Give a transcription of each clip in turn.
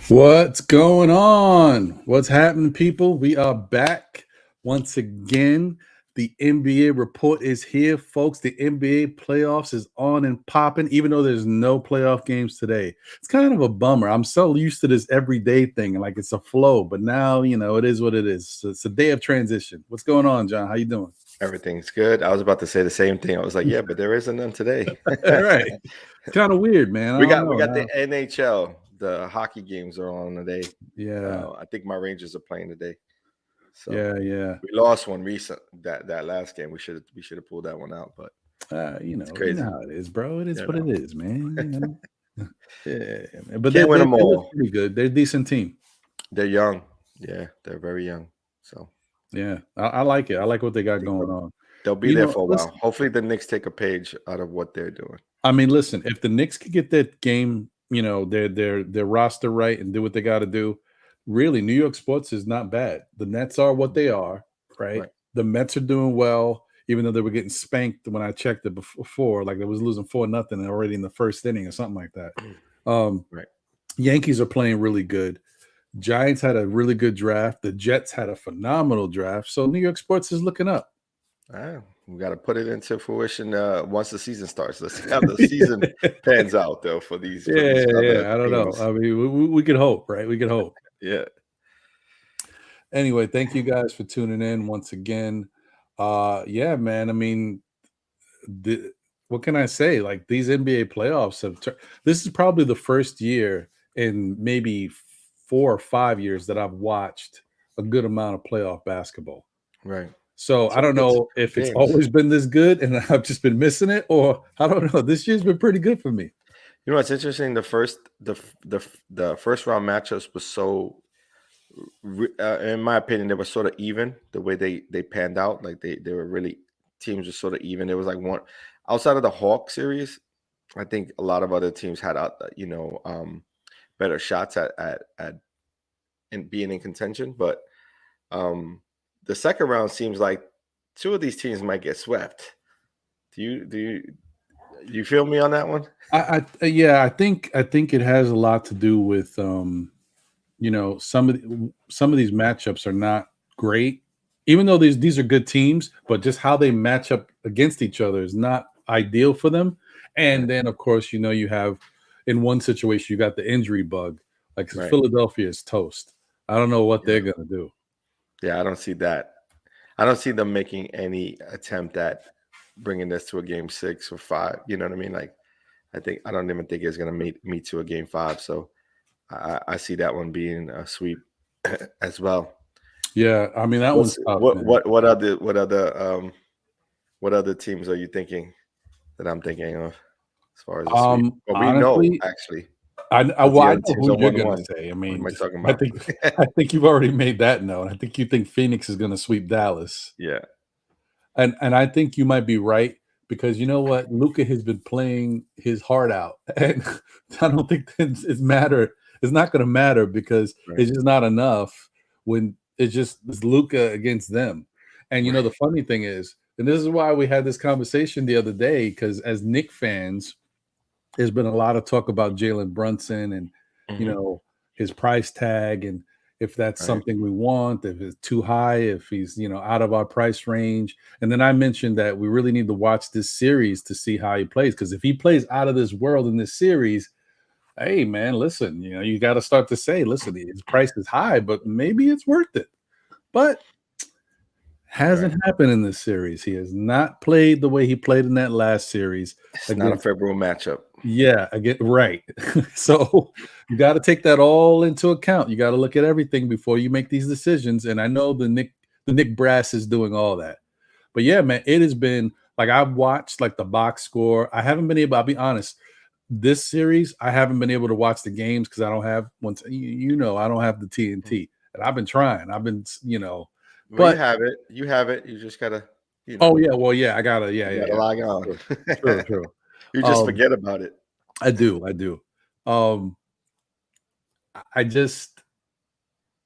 What's going on? What's happening, people? We are back once again. The NBA report is here, folks. The NBA playoffs is on and popping, even though there's no playoff games today. It's kind of a bummer. I'm so used to this everyday thing, like it's a flow. But now, it is what it is. So it's a day of transition. What's going on, John? How you doing? Everything's good. I was about to say the same thing. I was like, yeah, but there isn't none today. All right. It's kind of weird, man. We got the NHL. The hockey games are on today. Yeah. I think my Rangers are playing today. So yeah. We lost one recent that last game. We should have pulled that one out, but it's crazy. You know how it is, bro. It is what it is, man. Yeah, but can't win them all. They're pretty good. They're a decent team. They're young. Yeah, they're very young. So yeah, I like it. I like what they got going on. They'll be there for a while. Hopefully, the Knicks take a page out of what they're doing. I mean, listen, if the Knicks could get that game, their roster right and do what they got to do, really, New York sports is not bad. The Nets are what they are, right? The Mets are doing well, even though they were getting spanked when I checked it before, like they was losing 4-0 already in the first inning or something like that. Yankees are playing really good. Giants had a really good draft. The Jets had a phenomenal draft. So New York sports is looking up. We got to put it into fruition once the season starts. Let's see how the season pans out, though, for these. I don't know. I mean, we could hope, right? We could hope. Yeah. Anyway, thank you guys for tuning in once again. Yeah, man. I mean, what can I say? Like, these NBA playoffs this is probably the first year in maybe 4 or 5 years that I've watched a good amount of playoff basketball. Right. So I don't know if it's always been this good and I've just been missing it, or I don't know. This year's been pretty good for me. You know what's interesting? The first round matchups was so, in my opinion, they were sort of even the way they panned out. Like they were really, teams were sort of even. It was like one outside of the Hawk series. I think a lot of other teams had better shots at being in contention, but the second round seems like 2 of these teams might get swept. Do you feel me on that one? I think it has a lot to do with some of these matchups are not great, even though these are good teams, but just how they match up against each other is not ideal for them. And then of course, you have in one situation you got the injury bug. Like Philadelphia is toast. I don't know what they're gonna do. Yeah, I don't see that. I don't see them making any attempt at bringing this to a game 6 or 5. You know what I mean? Like, I don't even think it's going to meet to a game 5. So I see that one being a sweep as well. Yeah, I mean that one's tough. What other teams are you thinking that I'm thinking of as far as the sweep? Well, honestly, we know actually. I know who you're going to say. I mean, I think you've already made that known. I think you think Phoenix is going to sweep Dallas. Yeah. And I think you might be right because you know what? Luka has been playing his heart out. And I don't think it's not going to matter because it's just not enough when it's Luka against them. And the funny thing is, and this is why we had this conversation the other day, because as Knicks fans, there's been a lot of talk about Jalen Brunson and, his price tag and if that's something we want, if it's too high, if he's, out of our price range. And then I mentioned that we really need to watch this series to see how he plays. Because if he plays out of this world in this series, hey, man, listen, you got to start to say, listen, his price is high, but maybe it's worth it. But hasn't happened in this series. He has not played the way he played in that last series. It's not a favorable matchup. Yeah, I get right. So you got to take that all into account. You got to look at everything before you make these decisions. And I know the Nick brass is doing all that. But yeah, man, it has been like I've watched like the box score. I haven't been able, I'll be honest, this series, I haven't been able to watch the games because I don't have I don't have the TNT. And I've been trying. I've been, Well, you but have it. You have it. You just gotta, oh yeah, well, yeah, I gotta, yeah, you yeah, gotta yeah. log on. True, true, true. You just Um, forget about it. I do, I do. Um, I just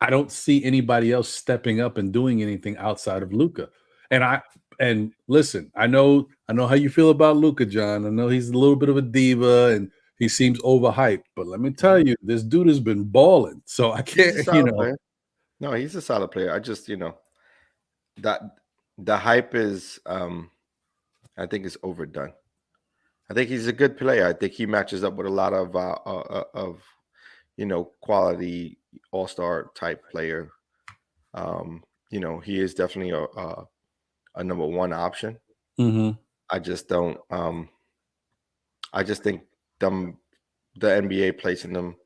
I don't see anybody else stepping up and doing anything outside of Luka. And listen, I know how you feel about Luka, John. I know he's a little bit of a diva and he seems overhyped, but let me tell Mhm. you, this dude has been balling. So I He's a can't, solid player. No, he's a solid player. I just, that the hype is, I think, is overdone. I think he's a good player. I think he matches up with a lot of quality all-star type player. He is definitely a number one option. Mhm. I just don't. I just think them the NBA placing them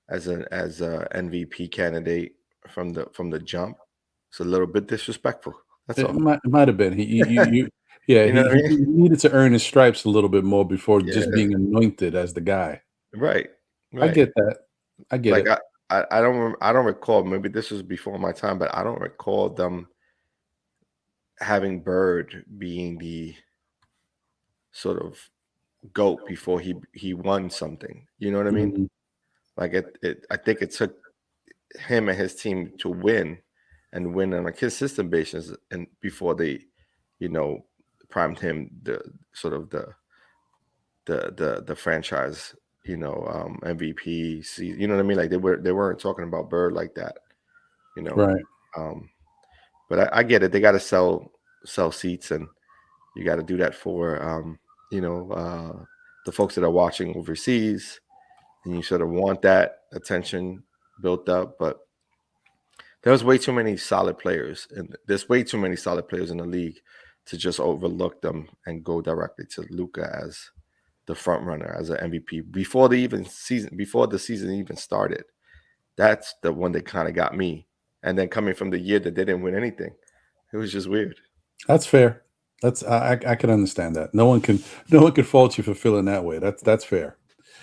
as a MVP candidate from the jump. It's a little bit disrespectful. That's It all. might have been. Yeah, You know what I he mean? needed to earn his stripes a little bit more before just Yeah. being anointed as the guy. Right. I Right. get that. I get Like it. I don't recall. Maybe this was before my time, but I don't recall them having Bird being the sort of GOAT before he won something. You know what I mean? Mhm. Like I think it took him and his team to win and win on a consistent basis, and before they, you know, primed him the sort of the franchise, MVP. You know what I mean? Like they weren't talking about Bird like that, you know. Right. Um, but I get it. They got to sell seats, and you got to do that for the folks that are watching overseas, and you sort of want that attention built up. But there's way too many solid players, and there's way too many solid players in the league to just overlook them and go directly to Luka as the front runner, as an MVP before the season even started. That's the one that kind of got me. And then coming from the year that they didn't win anything, it was just weird. That's fair. I can understand that. No one can fault you for feeling that way. That's fair.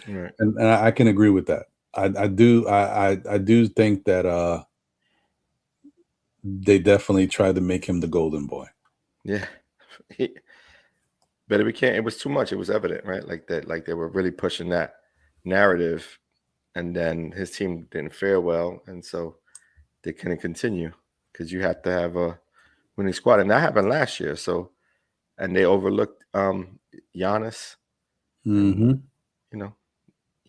Right. And I can agree with that. I do think that they definitely tried to make him the golden boy. Yeah. But it became, it was too much. It was evident, right? Like that, like they were really pushing that narrative, and then his team didn't fare well, and so they couldn't continue because you have to have a winning squad, and that happened last year. So, and they overlooked Giannis, and Mhm. you know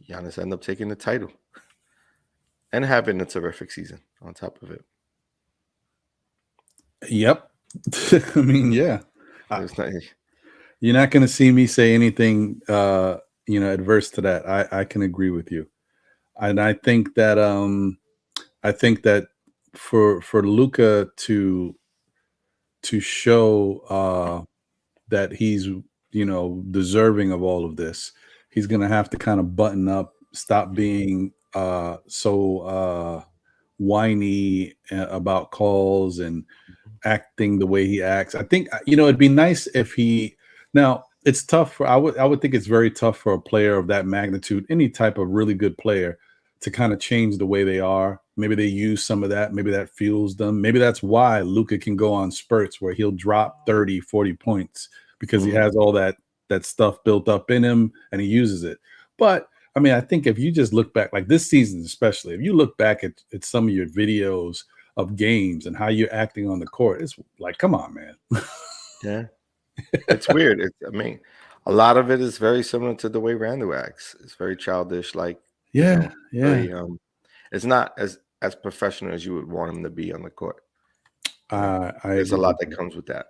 Giannis ended up taking the title and having a terrific season on top of it. Yep. I mean, yeah. It I, was not, you're not going to see me say anything adverse to that. I can agree with you. And I think that for Luca to show that he's deserving of all of this, he's going to have to kind of button up, stop being so whiny about calls and acting the way he acts. I think it'd be nice if he. Now it's tough for I would think it's very tough for a player of that magnitude, any type of really good player, to kind of change the way they are. Maybe they use some of that. Maybe that fuels them. Maybe that's why Luca can go on spurts where he'll drop 30, 40 points because he Mhm. has all that stuff built up in him and he uses it. But I mean, I think if you just look back, like this season, especially, if you look back at some of your videos of games and how you're acting on the court, it's like, come on, man. Yeah, it's weird. I mean, a lot of it is very similar to the way Randall acts. It's very childish, like Yeah, yeah. very. It's not as professional as you would want him to be on the court. I There's a agree lot with that you. comes with that.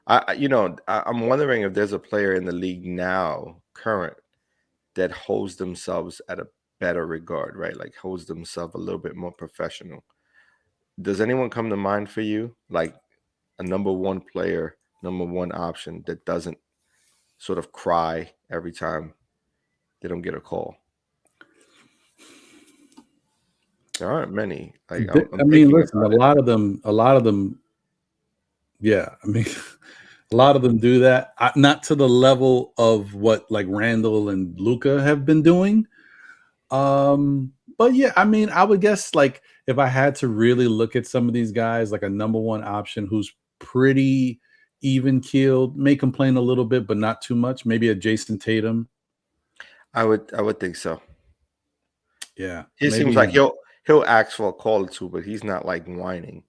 I'm wondering if there's a player in the league now, current, that holds themselves at a better regard, right? Like holds themselves a little bit more professional. Does anyone come to mind for you, like a number one player, number one option that doesn't sort of cry every time they don't get a call? There aren't many. Like I I'm mean, thinking listen, about it. a lot of them, yeah. I mean, a lot of them do that. Not to the level of what like Randall and Luka have been doing. But yeah, I mean, I would guess like if I had to really look at some of these guys, like a number one option who's pretty even keeled, may complain a little bit, but not too much. Maybe a Jason Tatum. I would think so. Yeah, He seems maybe like him. he'll ask for a call or two, but he's not like whining.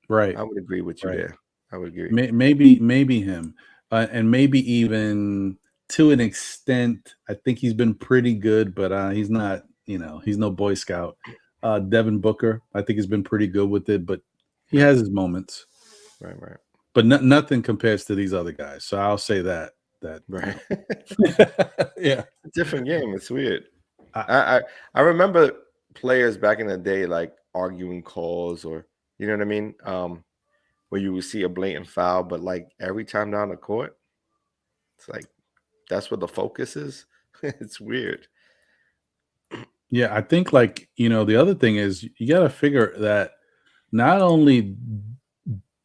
Right, I would agree with you right. there. I would agree. Maybe him, and maybe even to an extent. I think he's been pretty good, but he's not. You know, he's no Boy Scout. Devin Booker, I think, has been pretty good with it, but he Right, has his moments. right, right, But nothing compares to these other guys. So I'll say that right. yeah. Different game. It's weird. I, I remember players back in the day like arguing calls or you know what I mean. Where you would see a blatant foul, but like every time down the court, it's like that's where the focus is. It's weird. yeah, I think like the other thing is you got to figure that not only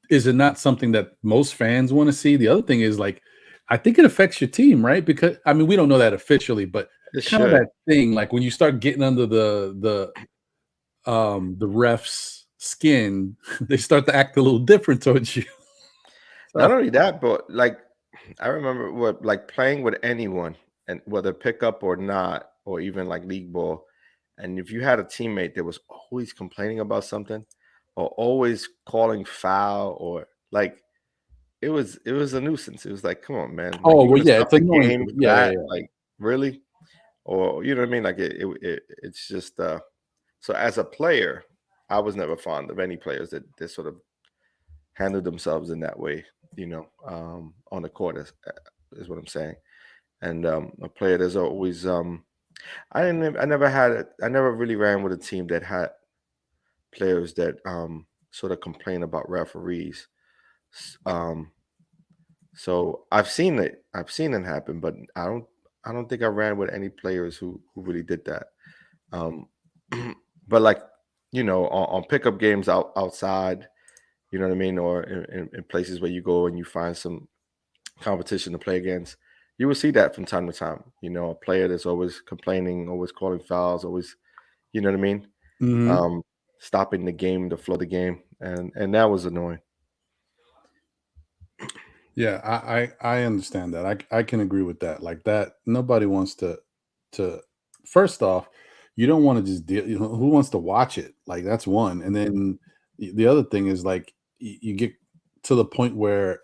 is it not something that most fans want to see. The other thing is like I think it affects your team, right? Because I mean we don't know that officially, but It kind of should. that thing like when you start getting under the ref's skin, they start to act a little different towards you. Not So, only that, but like I remember what like playing with anyone and whether pickup or not, or even like league ball. And if you had a teammate that was always complaining about something or always calling foul or like it was a nuisance. It was like, come on, man. Like oh you're well, gonna yeah, stop it's the annoying. game for Yeah, yeah, that? yeah. Like, really? Or you know what I mean? Like it's just so as a player, I was never fond of any players that sort of handled themselves in that way, on the court is what I'm saying. And a player that's always I never really ran with a team that had players that sort of complain about referees. Um so I've seen it happen, but I don't think I ran with any players who really did that. Um but like, on pickup games outside, you know what I mean, or in places where you go and you find some competition to play against, you will see that from time to time. A player that's always complaining, always calling fouls, always, you know what I mean, Mhm. um, stopping the game, the flow of the game, and that was annoying. Yeah, I understand that. I can agree with that. Like that, nobody wants to. First off, you don't want to just deal. Who wants to watch it? Like that's one. And then the other thing is like you get to the point where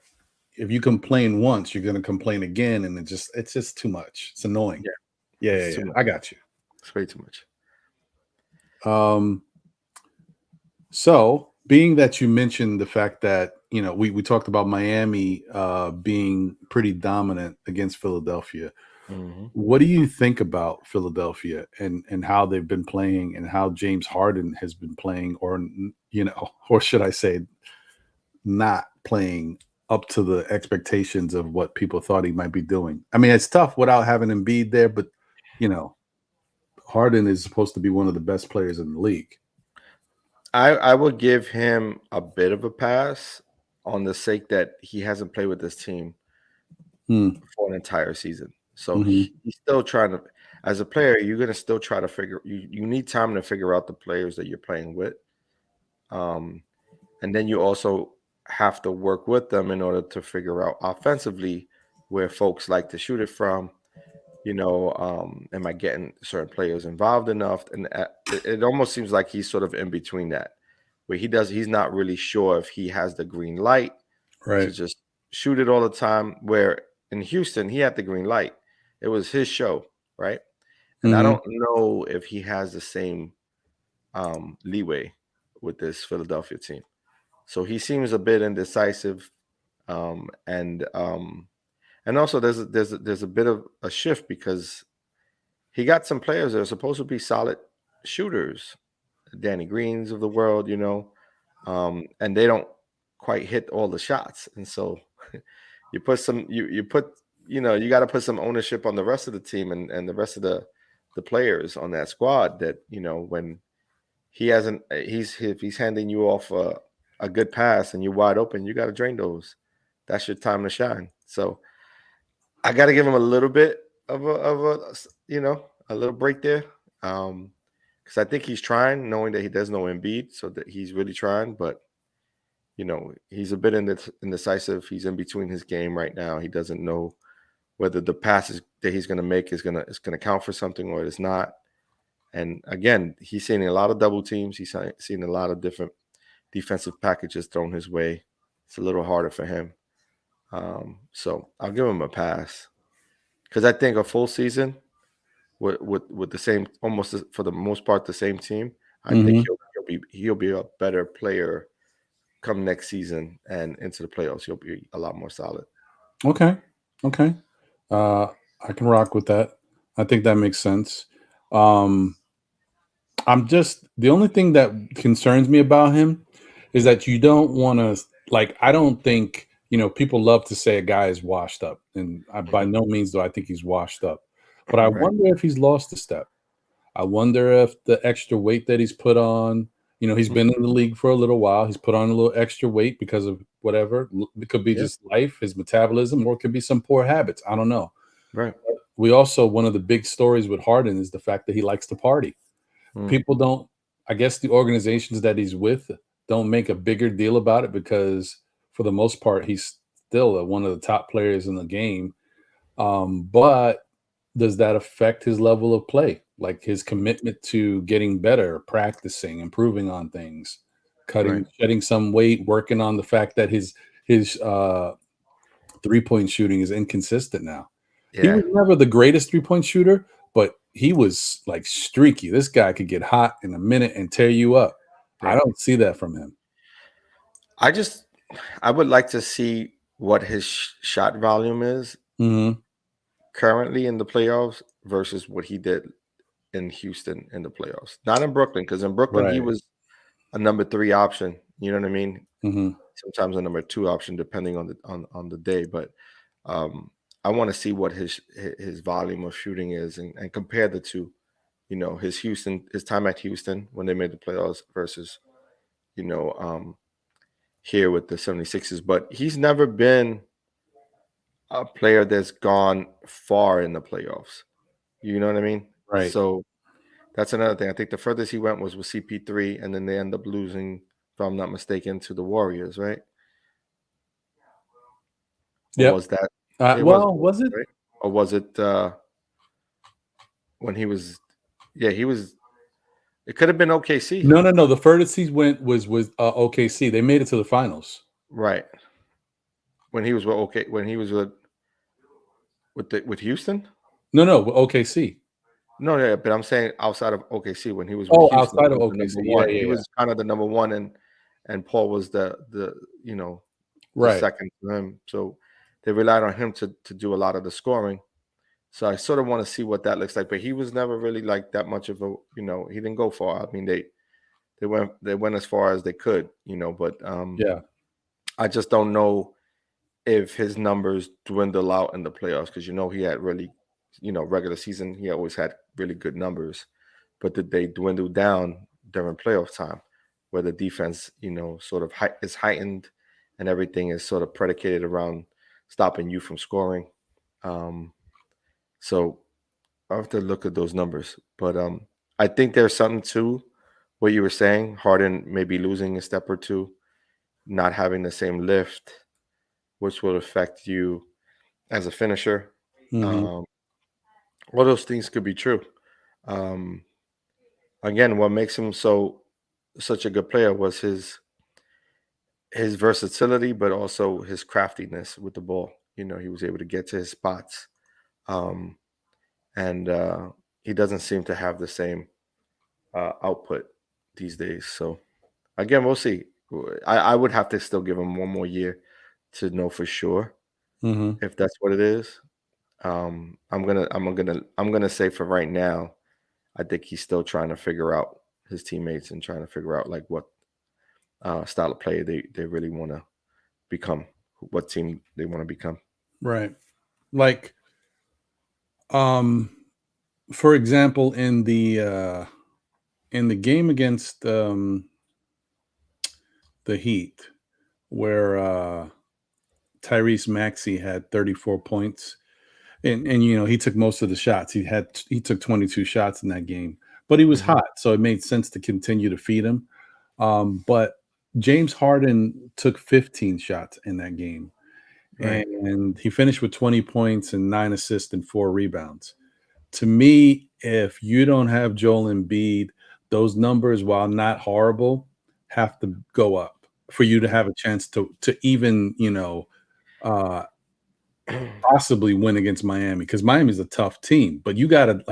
if you complain once, you're going to complain again, and it's just too much. It's annoying. Yeah, Yeah, yeah, it's too yeah. much. I got you. It's way too much. Um, So, being that you mentioned the fact that we talked about Miami being pretty dominant against Philadelphia, Hmm. what do you think about Philadelphia and how they've been playing and how James Harden has been playing, or or should I say, not playing up to the expectations of what people thought he might be doing? I mean, it's tough without having Embiid there, but you know, Harden is supposed to be one of the best players in the league. I would give him a bit of a pass on the sake that he hasn't played with this team Hmm. for an entire season. So Hmm. he's still trying to, as a player, you're gonna still try to you need time to figure out the players that you're playing with. Um, and then you also have to work with them in order to figure out offensively where folks like to shoot it from. Am I getting certain players involved enough? And it almost seems like he's sort of in between that, where he's not really sure if he has the green light to Right. just shoot it all the time. Where in Houston, he had the green light. It was his show, right? And I Hmm. don't know if he has the same leeway with this Philadelphia team. So he seems a bit indecisive, and also there's a bit of a shift because he got some players that are supposed to be solid shooters, Danny Greens of the world, and they don't quite hit all the shots, and so you put you got to put some ownership on the rest of the team and the rest of the players on that squad. That when he hasn't, if he's handing you off a good pass and you're wide open, you got to drain those. That's your time to shine. So I got to give him a little bit a little break there, because I think he's trying, knowing that he does know Embiid, so that he's really trying. But he's a bit indecisive. He's in between his game right now. He doesn't know whether the passes that he's going to make is gonna count for something or it's not. And again, he's seeing a lot of double teams. He's seen a lot of different defensive packages thrown his way. It's a little harder for him. So I'll give him a pass, because I think a full season with the same, almost for the most part, the same team, I think he'll be a better player come next season and into the playoffs. He'll be a lot more solid. Okay. I can rock with that. I think that makes sense. I'm just, the only thing that concerns me about him is that you don't want to, like, I don't think, people love to say a guy is washed up, and by no means do I think he's washed up, but I Right. wonder if he's lost a step. I wonder if the extra weight that he's put on, he's been in the league for a little while. He's put on a little extra weight because of whatever. It could be Yeah. just life, his metabolism, or it could be some poor habits. I don't know. Right. We also, one of the big stories with Harden is the fact that he likes to party. People don't, I guess the organizations that he's with don't make a bigger deal about it, because for the most part, he's still one of the top players in the game. But does that affect his level of play? Like his commitment to getting better, practicing, improving on things, Right. shedding some weight, working on the fact that his 3-point shooting is inconsistent now. He Yeah. was never the greatest 3-point shooter, but he was like streaky. This guy could get hot in a minute and tear you up. I Right. don't see that from him. I would like to see what his shot volume is Mhm. currently in the playoffs versus what he did in Houston in the playoffs. Not in Brooklyn, because in Brooklyn he Right. was a number 3 option. You know what I mean? Mhm. Sometimes a number 2 option depending on the day. But I want to see what his volume of shooting is, and compare the two. His time at Houston when they made the playoffs versus you know um, here with the 76ers. But he's never been a player that's gone far in the playoffs. You know what I mean? Right. So that's another thing. I think the furthest he went was with CP3, and then they end up losing, if I'm not mistaken, to the Warriors, right? Or Yep. was that it was Well, was Warriors, it? right? Or was it when he was? Yeah, he was. It could have been OKC, No. The furthest he went was OKC. They made it to the finals. right? When he was when he was with Houston. No, OKC. No, yeah, but I'm saying outside of OKC, when he was with Oh, Houston, outside he of was the number OKC. Yeah, one. yeah, He yeah. was kind of the number one, and Paul was the the Right. second to him. So they relied on him to do a lot of the scoring. So I sort of want to see what that looks like. But he was never really like that much of a, he didn't go far. I mean, they went as far as they could, but Yeah. I just don't know if his numbers dwindle out in the playoffs, because he had really, regular season, he always had really good numbers, but did they dwindle down during playoff time, where the defense, sort of is heightened, and everything is sort of predicated around stopping you from scoring. So I have to look at those numbers, but I think there's something to what you were saying. Harden may be losing a step or two, not having the same lift, which will affect you as a finisher. Mhm. Um, all those things could be true. Um, Again, what makes him such a good player was his versatility, but also his craftiness with the ball. He was able to get to his spots, um, and he doesn't seem to have the same output these days. So again, we'll see. I would have to still give him one more year to know for sure Mhm. if that's what it is. I'm gonna say for right now, I think he's still trying to figure out his teammates and trying to figure out like what style of player they really want to become, what team they want to become. Right. like, for example, in the game against the Heat, where Tyrese Maxey had 34 points, and he took most of the shots. He took 22 shots in that game, but he was Mhm. hot, so it made sense to continue to feed him. But James Harden took 15 shots in that game, Right. and he finished with 20 points and 9 assists and 4 rebounds. To me, if you don't have Joel Embiid, those numbers, while not horrible, have to go up for you to Right. have a chance to even, uh, possibly win against Miami, because Miami's a tough team. But you gotta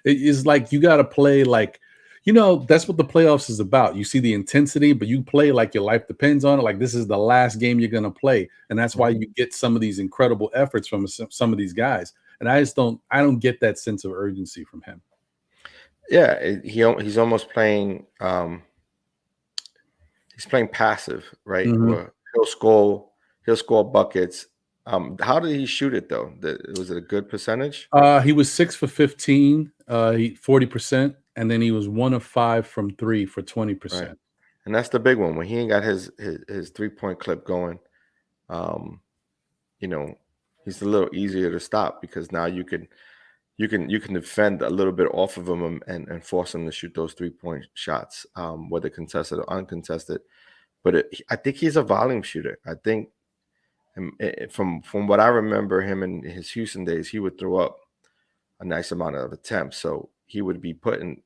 it's like you gotta play like, that's what the playoffs is about. You see the intensity, but you play like your life depends on it. Like this is the last game you're gonna play, and that's why Mhm. you get some of these incredible efforts from some of these guys. And I don't get that sense of urgency from him. Yeah, he's almost playing. He's playing passive, right? Mhm. Where he'll score buckets. How did he shoot it though? Was it a good percentage? He was 6 for 15, 40%, and then he was 1 of 5 from 3 for Right. 20%. And that's the big one. When he ain't got his 3-point clip going, um, you know, he's a little easier to stop because now you can defend a little bit off of him and force him to shoot those 3-point shots, whether contested or uncontested. But I think he's a volume shooter. I think from what I remember him in his Houston days, he would throw up a nice amount of attempts. So he would be putting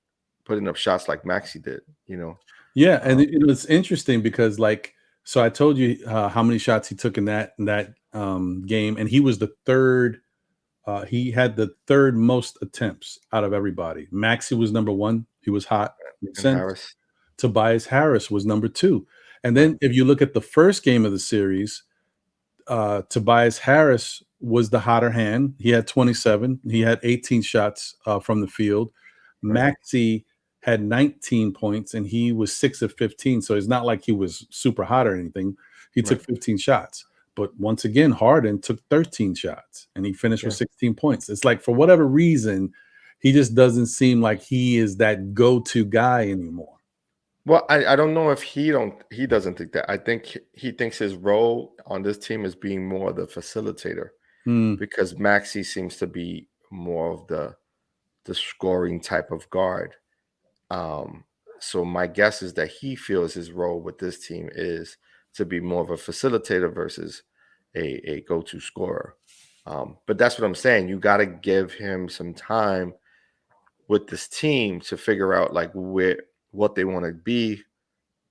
up shots like Maxi did. Yeah, and Um, it's interesting because, so I told you how many shots he took in that game, and he was the third. He had the third most attempts out of everybody. Maxi was number one. He was hot. Makes and sense. Harris, Tobias Harris was number two. And right, then if you look at the first game of the series, Tobias Harris was the hotter hand. He had 27. He had 18 shots from the field. right, Maxi had 19 points and he was 6 of 15. So it's not like he was super hot or anything. He right. took 15 shots. But once again, Harden took 13 shots and he finished with Yeah. 16 points. It's like, for whatever reason, he just doesn't seem like he is that go-to guy anymore. Well, I don't know if he doesn't think that. I think he thinks his role on this team is being more the facilitator Hmm. because Maxi seems to be more of the scoring type of guard. Um, so my guess is that he feels his role with this team is to be more of a facilitator versus a go-to scorer. But that's what I'm saying. You got to give him some time with this team to figure out like what they want to be.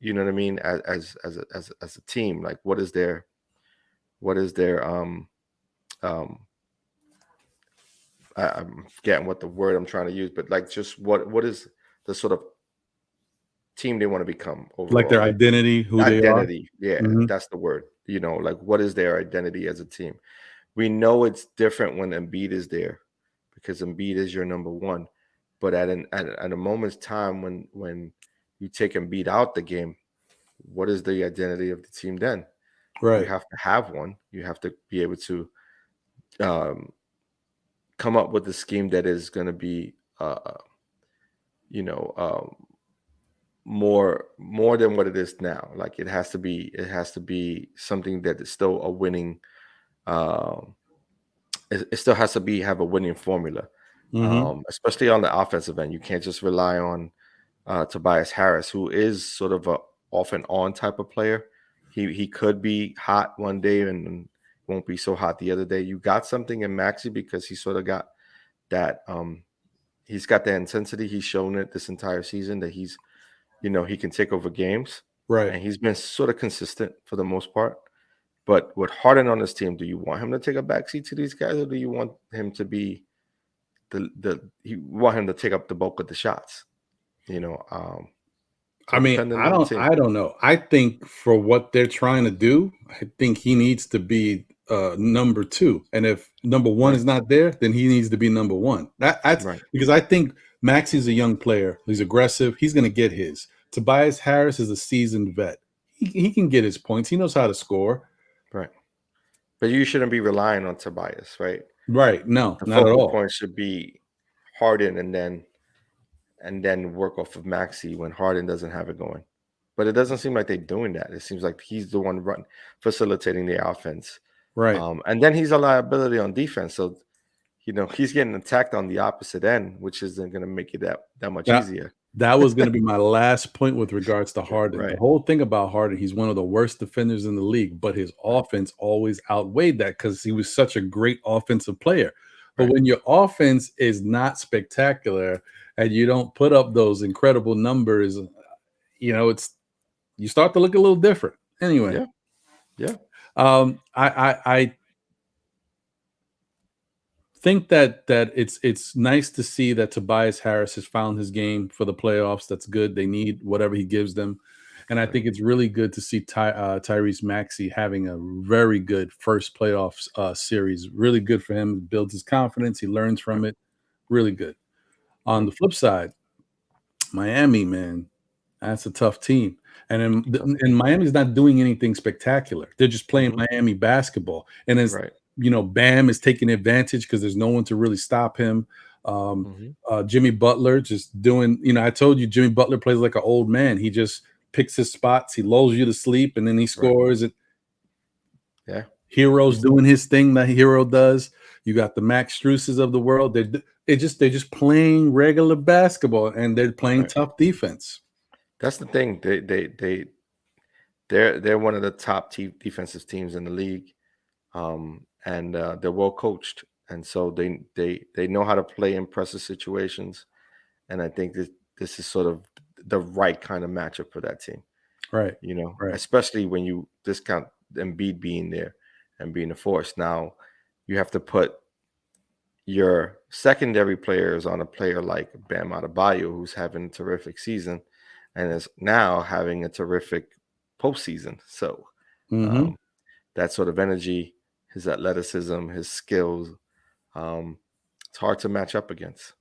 You know what I mean? As a team, like what is their I'm forgetting what the word I'm trying to use, but like just what is the sort of team they want to become Like their overall. identity, who they are. Identity. Yeah, Mhm. that's the word. Like what is their identity as a team? We know it's different when Embiid is there because Embiid is your number one. But at a moment's time when you take Embiid out the game, what is the identity of the team then? You Right. have to have one. You have to be able to um, come up with a scheme that is going to be, you know, more than what it is now. Like it has to be something that is still a winning. Um, it still has to be have a winning formula, Mhm. especially on the offensive end. You can't just rely on Tobias Harris, who is sort of a off and on type of player. He could be hot one day and won't be so hot the other day. You got something in Maxi because he sort of got that. He's got that intensity. He's shown it this entire season that he can take over games, Right. and he's been sort of consistent for the most part. But with Harden on this team, do you want him to take a backseat to these guys, or do you want him to be you want him to take up the bulk of the shots? So I mean, depending I on the don't team, I don't know. I think for what they're trying to do, I think he needs to be number 2. And if number 1 right, is not there, then he needs to be number 1. That's right, because I think Maxi's a young player. He's aggressive. He's going to get his. Tobias Harris is a seasoned vet. He can get his points. He knows how to score. right. But you shouldn't be relying on Tobias, right? Right? No, The not at focal all. point should be Harden, and then work off of Maxi when Harden doesn't have it going. But it doesn't seem like they're doing that. It seems like he's the one facilitating the offense. Right. And then he's a liability on defense. So, he's getting attacked on the opposite end, which isn't going to make it that much That easier. that was going to be my last point with regards to Harden. The Right. whole thing about Harden, he's one of the worst defenders in the league, but his Right. offense always outweighed that because he was such a great offensive player. But Right. when your offense is not spectacular and you don't put up those incredible numbers, it's you start to look a little different. Anyway, Yeah. Yeah. I think that it's nice to see that Tobias Harris has found his game for the playoffs. That's good. They need whatever he gives them, and I Right. think it's really good to see Tyrese Maxey having a very good first playoffs series. Really good for him. Builds his confidence. He learns from it. Really good. On Right. the flip side, Miami, man, that's a tough team. And Miami's not doing anything spectacular. They're just playing Mhm. Miami basketball. And as Right. Bam is taking advantage because there's no one to really stop him. Um, Mhm. Jimmy Butler just doing, I told you Jimmy Butler plays like an old man. He just picks his spots, he lulls you to sleep, and then he Right. scores. And Yeah. Hero's doing his thing that Hero does. You got the Max Struces of the world. They're just playing regular basketball and they're playing Right. tough defense. That's the thing. They're one of the top defensive teams in the league, and they're well coached, and so they know how to play in pressure situations, and I think this is sort of the right kind of matchup for that team. Right. Right. Especially when you discount Embiid being there and being a force. Now you have to put your secondary players on a player like Bam Adebayo, who's having a terrific season and is now having a terrific postseason. So Mhm. um, that sort of energy, his athleticism, his skills, um, it's hard to match up against.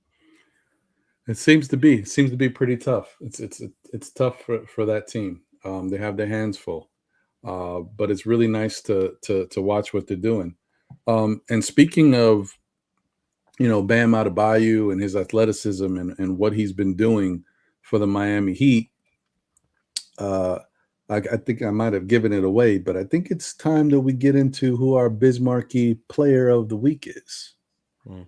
It seems to be pretty tough. It's tough for that team. They have their hands full, but it's really nice to watch what they're doing. And speaking of Bam Adebayo and his athleticism and what he's been doing for the Miami Heat, uh, I think I might have given it away, but I think it's time that we get into who our Bismarcky Player of the Week is. Mm.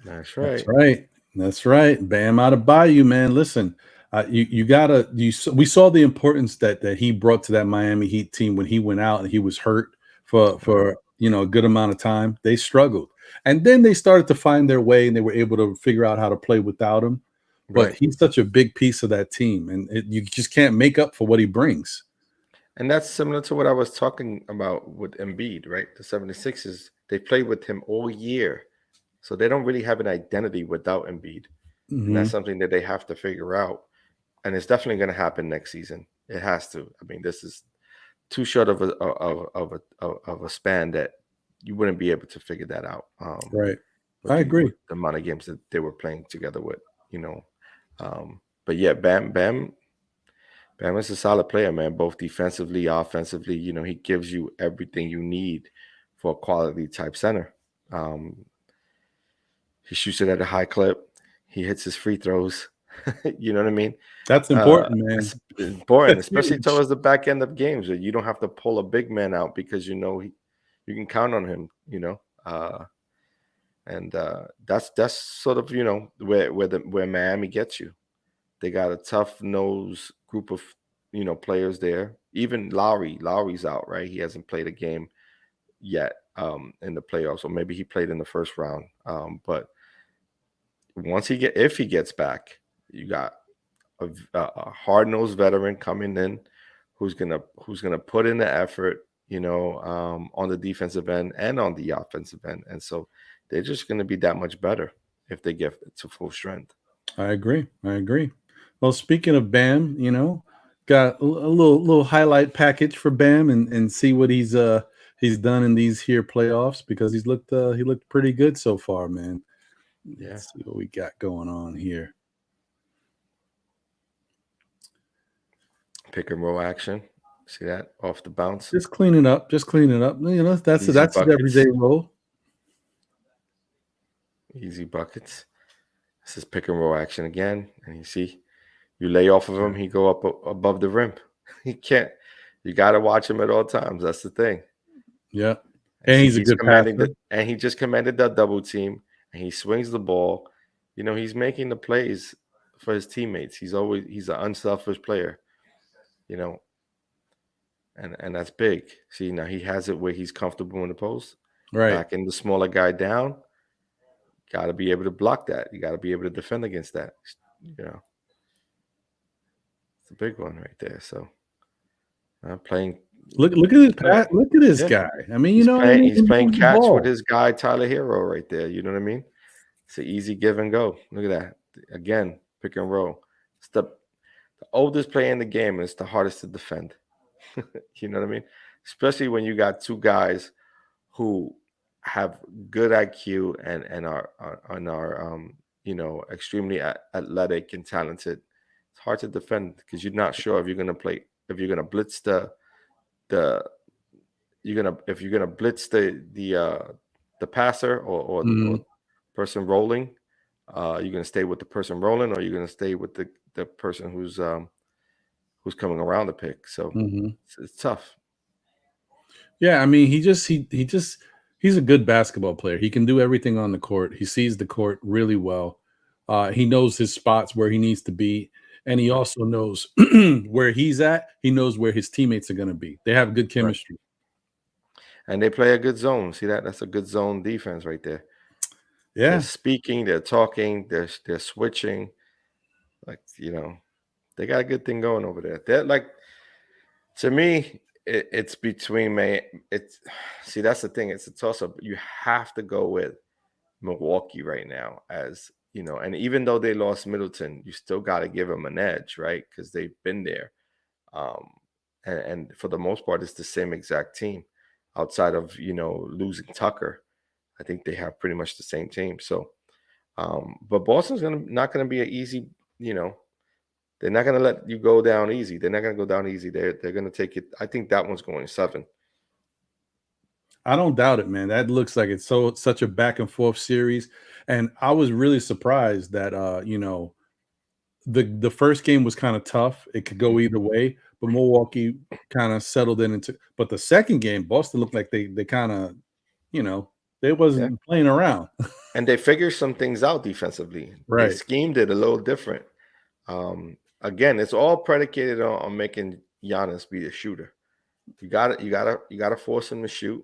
That's That's right. right. That's right. Bam Adebayo, man. Listen, we saw the importance that he brought to that Miami Heat team when he went out and he was hurt for Right. a good amount of time. They struggled, and then they started to find their way and they were able to figure out how to play without him. But Right. he's such a big piece of that team, and you just can't make up for what he brings. And that's similar to what I was talking about with Embiid, right? The 76ers, they played with him all year. So they don't really have an identity without Embiid. And that's Hmm. something that they have to figure out. And it's definitely going to happen next season. It has to. I mean, this is too short of a span that you wouldn't be able to figure that out. Right. With I agree. with the amount of games that they were playing together with, you know. But yeah, Bam is a solid player, man. Both defensively, offensively. He gives you everything you need for a quality type center. Um, he shoots it at a high clip. He hits his free throws. You know what I mean? That's important, man. It's important, That's especially huge. towards the back end of games where you don't have to pull a big man out because you can count on him. And that's sort of where Miami gets you. They got a tough nose group of players there. Even Lowry's out, right? He hasn't played a game yet in the playoffs, or maybe he played in the first round. But if he gets back, you got a hard nosed veteran coming in who's gonna put in the effort, on the defensive end and on the offensive end, and so they're just gonna be that much better if they get to full strength. I agree. I agree. Well, speaking of Bam, got a little highlight package for Bam and see what he's done in these here playoffs because he looked pretty good so far, man. Yeah. Let's see what we got going on here. Pick and roll action. See that off the bounce. Just clean it up. Just clean it up. You know, that's Easy an buckets. everyday role. Easy buckets. This is pick and roll action again, and you see, you lay off of him, he go up above the rim. He can't. You got to watch him at all times. That's the thing. Yeah, and he's a good passer. And he just commanded that double team, and he swings the ball. You know, he's making the plays for his teammates. He's an unselfish player. You know, and that's big. See, now he has it where he's comfortable in the post, right? Backing the smaller guy down. Got to be able to block that. You got to be able to defend against that. You know, it's a big one right there. So, I'm playing. Look at his look at this guy. I mean, he's playing catch with his guy Tyler Hero right there. You know what I mean? It's an easy give and go. Look at that. Again, pick and roll. It's the oldest player in the game, and it's the hardest to defend. You know what I mean? Especially when you got two guys who have good IQ and are you know, extremely athletic and talented. It's hard to defend because you're not sure if you're gonna blitz if you're gonna blitz the passer or the person rolling. You're gonna stay with the person rolling, or you're gonna stay with the person who's coming around the pick. So it's tough. Yeah, I mean, he's a good basketball player. He can do everything on the court. He sees the court really well. He knows his spots where he needs to be, and he also knows where he's at. He knows where his teammates are going to be. They have good chemistry. Right. And they play a good zone. See that? That's a good zone defense right there. Yeah. They're speaking, they're talking, they're switching. Like, you know, they got a good thing going over there. They're like, to me, it's between see, that's the thing. It's a toss-up. You have to go with Milwaukee right now, as you know, and even though they lost Middleton, you still got to give them an edge, right? Because they've been there. And for the most part, it's the same exact team outside of, you know, losing Tucker. I think they have pretty much the same team. So, but Boston's not going to be an easy, you know, they're not going to let you go down easy. They're not going to go down easy. They're going to take it. I think that one's going 7. I don't doubt it, man. That looks like it's such a back and forth series. And I was really surprised that, you know, the first game was kind of tough. It could go either way, but Milwaukee kind of settled into. But the second game, Boston looked like they kind of, you know, they wasn't playing around. And they figured some things out defensively. Right. They schemed it a little different. Again, it's all predicated on making Giannis be a shooter. You gotta force him to shoot.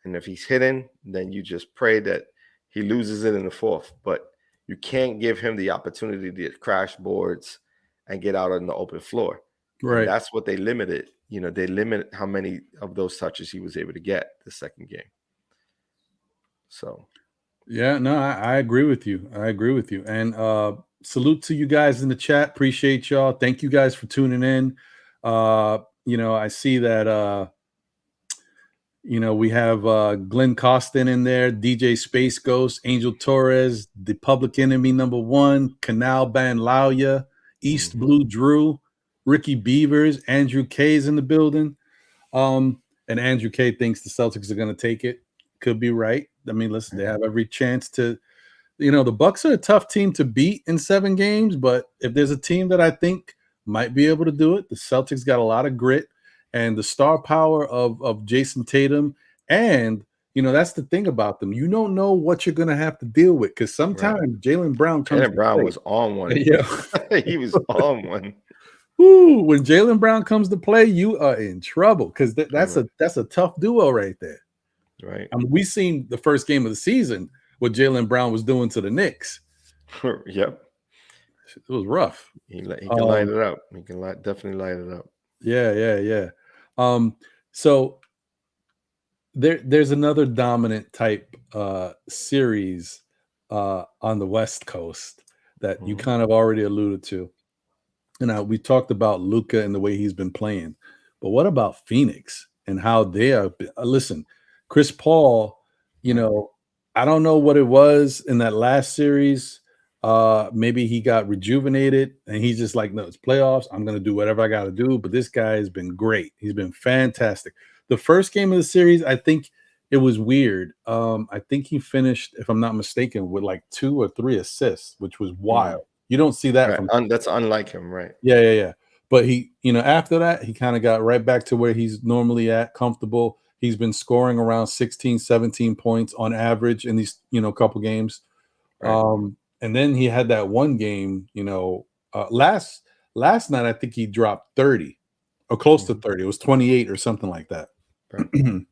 And if he's hitting, then you just pray that he loses it in the fourth. But you can't give him the opportunity to crash boards and get out on the open floor. Right. And that's what they limited. You know, they limit how many of those touches he was able to get the second game. So, yeah, no, I agree with you. I agree with you. And salute to you guys in the chat. Appreciate y'all. Thank you guys for tuning in. You know, I see that you know, we have Glenn Costin in there, DJ Space Ghost, Angel Torres, the Public Enemy #1, Canal Band Lauya, East Blue Drew, Ricky Beavers, Andrew K's in the building. And Andrew K thinks the Celtics are going to take it. Could be right. I mean, listen, they have every chance to, you know, the Bucks are a tough team to beat in 7 games, but if there's a team that I think might be able to do it, the Celtics got a lot of grit. And the star power of Jason Tatum. And, you know, that's the thing about them. You don't know what you're going to have to deal with because sometimes Jaylen Brown comes. Jaylen Brown was on one. Yeah. He was on one. Ooh, when Jaylen Brown comes to play, you are in trouble because that's a tough duo right there. Right. I mean, we seen the first game of the season what Jaylen Brown was doing to the Knicks. Yep. It was rough. He can light it up. He can definitely light it up. Yeah. So there's another dominant type series on the West Coast that you kind of already alluded to. And we talked about Luka and the way he's been playing. But what about Phoenix and how they are? Listen, Chris Paul, you know, I don't know what it was in that last series. Maybe he got rejuvenated and he's just like, no, it's playoffs. I'm gonna do whatever I gotta do. But this guy has been great. He's been fantastic. The first game of the series, I think it was weird. I think he finished, if I'm not mistaken, with like 2 or 3 assists, which was wild. You don't see that Right. from That's unlike him, right? yeah. But he, after that, he kind of got right back to where he's normally at, comfortable. He's been scoring around 16, 17 points on average in these, couple games. Right. And then he had that one game, last night I think he dropped 30 or close to 30. It was 28 or something like that. Right.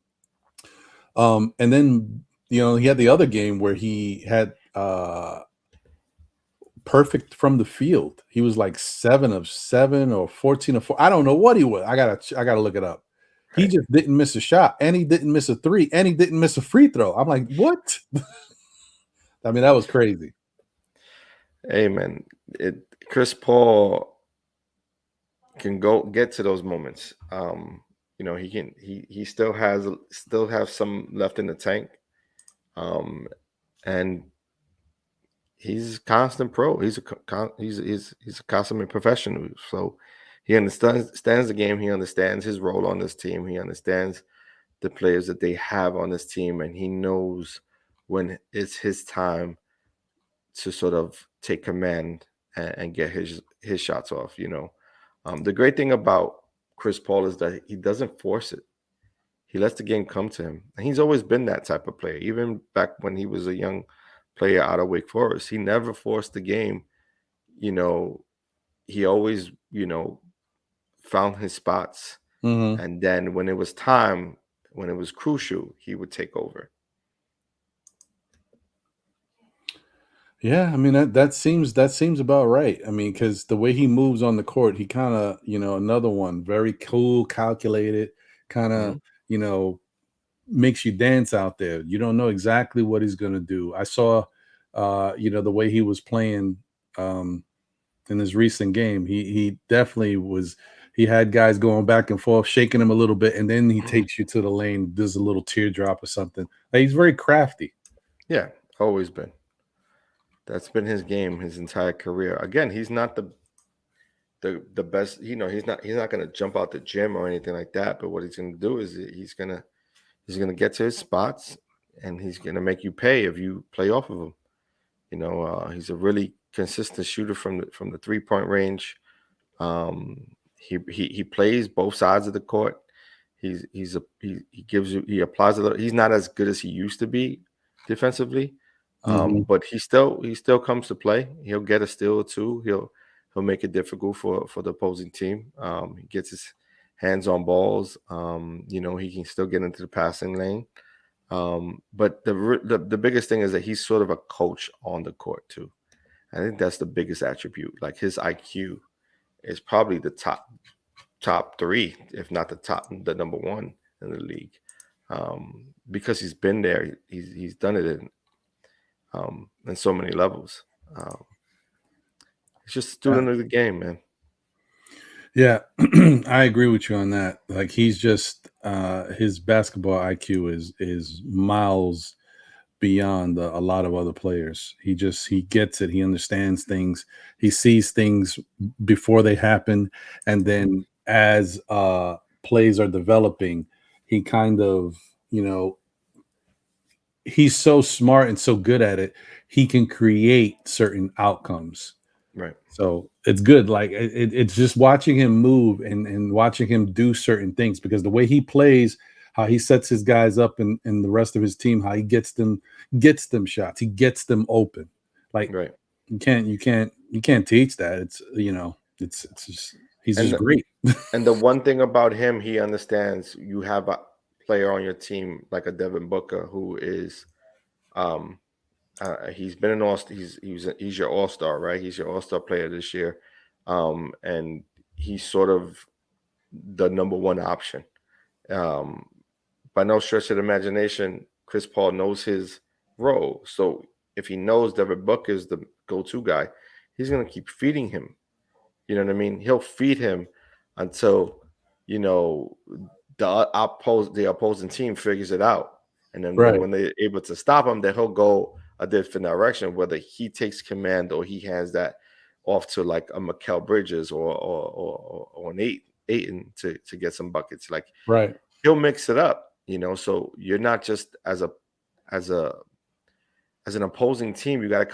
And then, he had the other game where he had perfect from the field. He was like 7 of 7 or 14 of 4. I don't know what he was. I gotta look it up. He Right. just didn't miss a shot, and he didn't miss a 3, and he didn't miss a free throw. I'm like, what? I mean, that was crazy. Hey man, Chris Paul can go get to those moments. He still have some left in the tank. And he's a constant pro. He's a consummate professional. So he understands the game. He understands his role on this team. He understands the players that they have on this team, and he knows when it's his time to sort of take command and get his shots off. The great thing about Chris Paul is that he doesn't force it. He lets the game come to him, and he's always been that type of player. Even back when he was a young player out of Wake Forest, he never forced the game. He always found his spots, and then when it was time, when it was crucial, he would take over. Yeah, I mean that seems about right. I mean, because the way he moves on the court, he kind of, another one, very cool, calculated, kind of, Mhm. makes you dance out there. You don't know exactly what he's gonna do. I saw, the way he was playing in his recent game. He definitely was. He had guys going back and forth, shaking him a little bit, and then he takes you to the lane, does a little teardrop or something. Like, he's very crafty. Yeah, always been. That's been his game his entire career. Again, he's not the best. He's not going to jump out the gym or anything like that. But what he's going to do is he's gonna get to his spots, and he's gonna make you pay if you play off of him. He's a really consistent shooter from the 3-point range. He plays both sides of the court. He applies a little. He's not as good as he used to be defensively, but he still comes to play. He'll get a steal or two. He'll make it difficult for the opposing team. He gets his hands on balls. He can still get into the passing lane. But the biggest thing is that he's sort of a coach on the court too. I think that's the biggest attribute. Like, his IQ is probably the top 3, if not the number 1 in the league, because he's been there. He's done it in so many levels. He's just a student of the game, man. Yeah, I agree with you on that. Like, he's just his basketball IQ is miles beyond a lot of other players. He gets it. He understands things. He sees things before they happen, and then as plays are developing, he kind of, he's so smart and so good at it. He can create certain outcomes. Right. So it's good. Like, it's just watching him move and watching him do certain things, because the way he plays, how he sets his guys up and the rest of his team, how he gets them shots, he gets them open. Like, Right. you can't teach that. It's it's just, he's just great. And the one thing about him, he understands you have a player on your team like a Devin Booker who is he's been an all. He's your all-star, right? He's your all-star player this year, and he's sort of the number 1 option. By no stretch of the imagination, Chris Paul knows his role. So if he knows Devin Booker is the go-to guy, he's gonna keep feeding him. You know what I mean? He'll feed him until the opposing team figures it out, And then Right. when they're able to stop him, then he'll go a different direction, whether he takes command or he hands that off to like a Mikal Bridges or an Aiton to get some buckets. Like Right. he'll mix it up, So you're not just as as an opposing team, you got to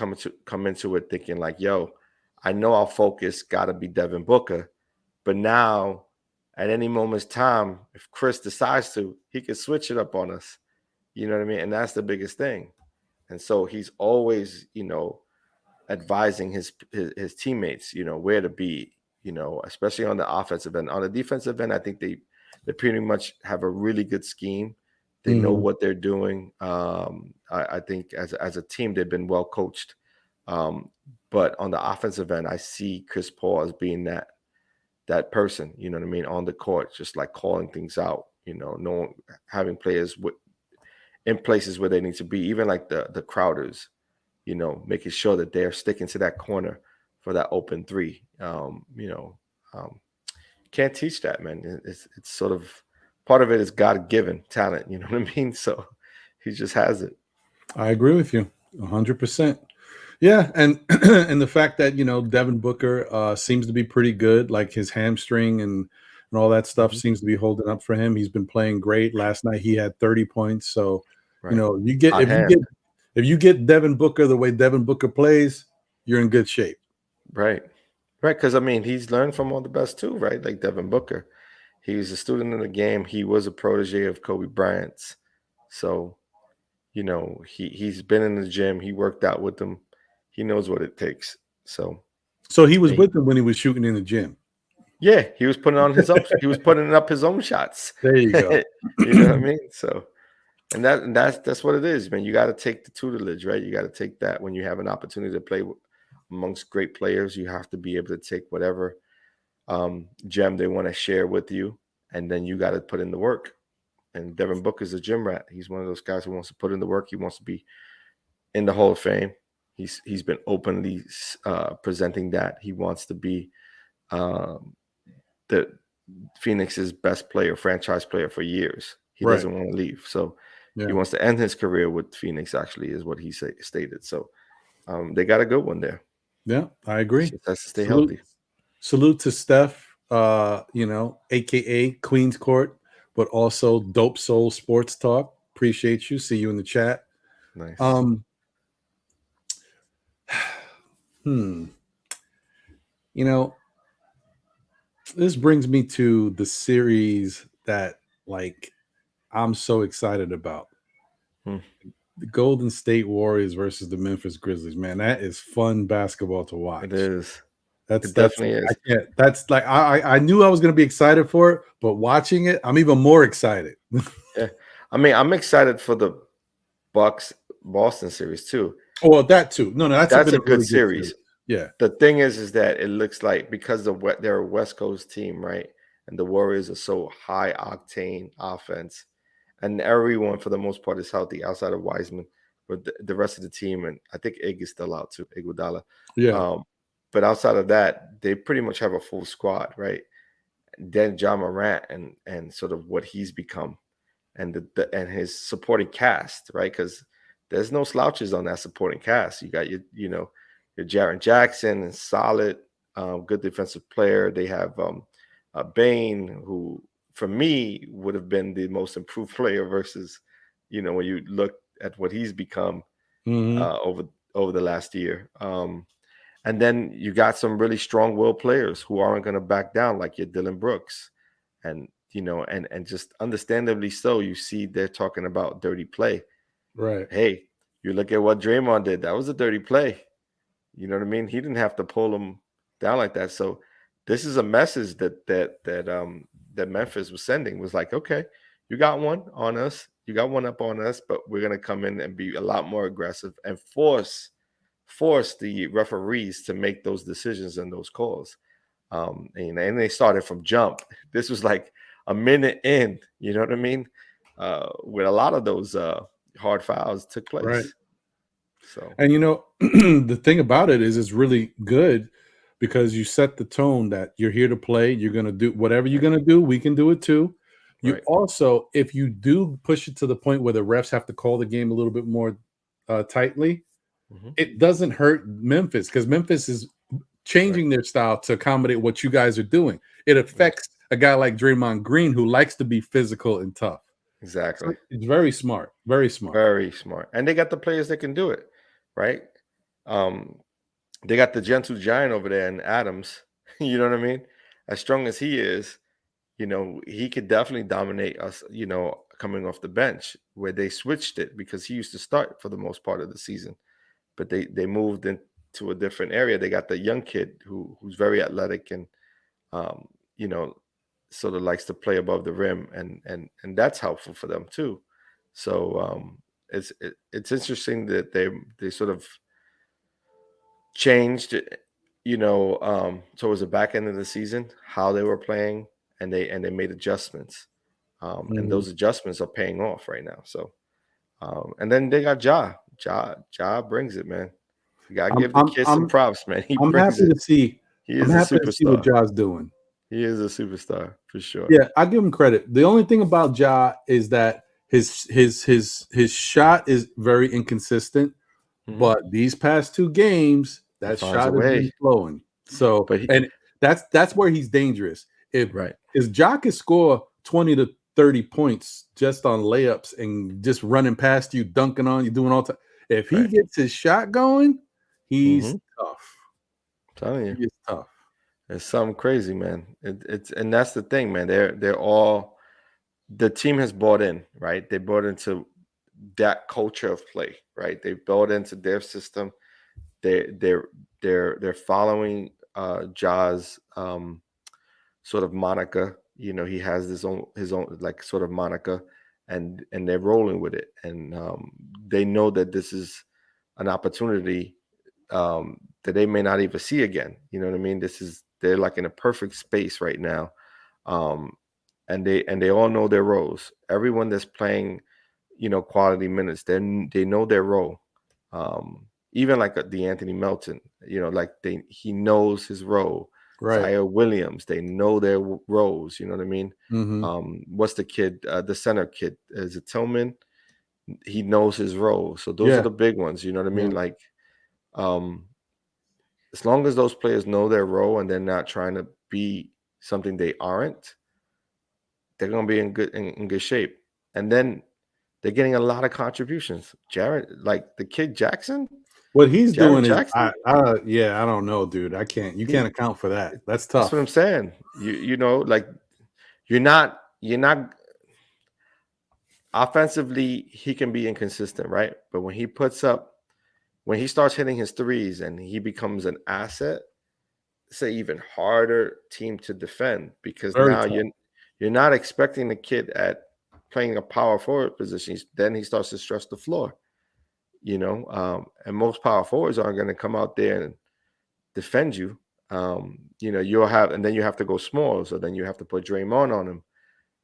come into it thinking like, yo, I know our focus got to be Devin Booker, but now at any moment's time, if Chris decides to, he can switch it up on us. You know what I mean? And that's the biggest thing. And so he's always, advising his teammates, where to be, especially on the offensive end. On the defensive end, I think they pretty much have a really good scheme. They know what they're doing. I think as a team, they've been well coached. But on the offensive end, I see Chris Paul as being that person, you know what I mean, on the court, just like calling things out, having players in places where they need to be, even like the Crowders, making sure that they're sticking to that corner for that open three. Can't teach that, man. It's sort of part of it is God-given talent, you know what I mean? So he just has it. I agree with you 100%. Yeah, and and the fact that Devin Booker seems to be pretty good, like his hamstring and all that stuff seems to be holding up for him. He's been playing great. Last night he had 30 points. So Right. if you get Devin Booker the way Devin Booker plays, you're in good shape. Right, because I mean he's learned from all the best too, right? Like Devin Booker, he was a student in the game. He was a protege of Kobe Bryant's, so he's been in the gym. He worked out with them. He knows what it takes. So he was with him when he was shooting in the gym. Yeah, he was putting up his own shots. There you go. You know what I mean? So, and that's what it is, man. You got to take the tutelage, right? You got to take that when you have an opportunity to play amongst great players. You have to be able to take whatever gem they want to share with you, and then you got to put in the work. And Devin Booker's a gym rat. He's one of those guys who wants to put in the work. He wants to be in the Hall of Fame. He's been openly presenting that he wants to be the Phoenix's best player, franchise player for years. He doesn't want to leave. So he wants to end his career with Phoenix, actually, is what he stated. So they got a good one there. Yeah, I agree. Has to stay healthy. Salute to Steph, AKA Queen's Court, but also Dope Soul Sports Talk. Appreciate you. See you in the chat. Nice. This brings me to the series that I'm so excited about. The Golden State Warriors versus the Memphis Grizzlies. Man, that is fun basketball to watch. It is. It definitely is. I knew I was going to be excited for it, but watching it, I'm even more excited. Yeah. I mean, I'm excited for the Bucks Boston series too. Oh, that too. No, that's a really good series. Yeah. The thing is that it looks like because they're a West Coast team, right? And the Warriors are so high octane offense, and everyone for the most part is healthy outside of Wiseman, but the rest of the team, and I think Ig is still out too, Iguodala. Yeah. But outside of that, they pretty much have a full squad, right? Then John Morant and sort of what he's become, and and his supporting cast, right? Because there's no slouches on that supporting cast. You got your Jaren Jackson, and solid, good defensive player. They have Bane, who for me would have been the most improved player versus, when you look at what he's become over the last year. And then you got some really strong-willed players who aren't going to back down, like your Dylan Brooks, and and just understandably so. You see, they're talking about dirty play. Right. Hey, you look at what Draymond did. That was a dirty play. You know what I mean? He didn't have to pull him down like that. So this is a message that Memphis was sending. Was like, okay, you got one on us. You got one up on us, but we're going to come in and be a lot more aggressive and force the referees to make those decisions and those calls. And they started from jump. This was like a minute in, you know what I mean? With a lot of those hard fouls took place. Right. So, and the thing about it is it's really good because you set the tone that you're here to play. You're going to do whatever you're going to do. We can do it too. You also, if you do push it to the point where the refs have to call the game a little bit more tightly, it doesn't hurt Memphis because Memphis is changing their style to accommodate what you guys are doing. It affects a guy like Draymond Green who likes to be physical and tough. Exactly. So it's very smart. Very smart. Very smart. And they got the players that can do it, right? They got the gentle giant over there in Adams. You know what I mean? As strong as he is, he could definitely dominate us, coming off the bench, where they switched it because he used to start for the most part of the season. But they moved into a different area. They got the young kid who's very athletic and sort of likes to play above the rim, and that's helpful for them too. So it's interesting that they sort of changed, towards the back end of the season how they were playing, and they made adjustments, and those adjustments are paying off right now. So, and then they got Ja brings it, man. You gotta give the kid some props, man. I'm happy to see. I'm happy to see what Ja's doing. He is a superstar for sure. Yeah, I give him credit. The only thing about Ja is that his shot is very inconsistent, but these past 2 games, that shot has been flowing. So, and that's where he's dangerous. If Ja can score 20 to 30 points just on layups and just running past you, dunking on you, doing all time. If he gets his shot going, he's tough. I'm telling you, he's tough. It's something crazy, man. And that's the thing, man. They're all, the team has bought in, right? They bought into that culture of play, right? They bought into their system. They're following Ja's sort of moniker. He has his own like sort of moniker, and they're rolling with it. And they know that this is an opportunity that they may not even see again. You know what I mean? They're like in a perfect space right now. And they all know their roles. Everyone that's playing, quality minutes, they know their role. Even like the Anthony Melton, he knows his role. Right. Zaire Williams, they know their roles. You know what I mean? What's the kid, the center kid? Is it Tillman? He knows his role. So those are the big ones. You know what I mean? Like, as long as those players know their role and they're not trying to be something they aren't, they're going to be in good shape. And then they're getting a lot of contributions. Jared, like the kid Jackson, what he's doing Jackson, is, I don't know, dude. You can't account for that. That's tough. That's what I'm saying. Like you're not offensively, he can be inconsistent, right? But when he starts hitting his threes and he becomes an asset, it's an even harder team to defend, because now you're not expecting the kid at playing a power forward position. Then he starts to stress the floor, and most power forwards aren't going to come out there and defend you. You'll have, and then you have to go small. So then you have to put Draymond on him,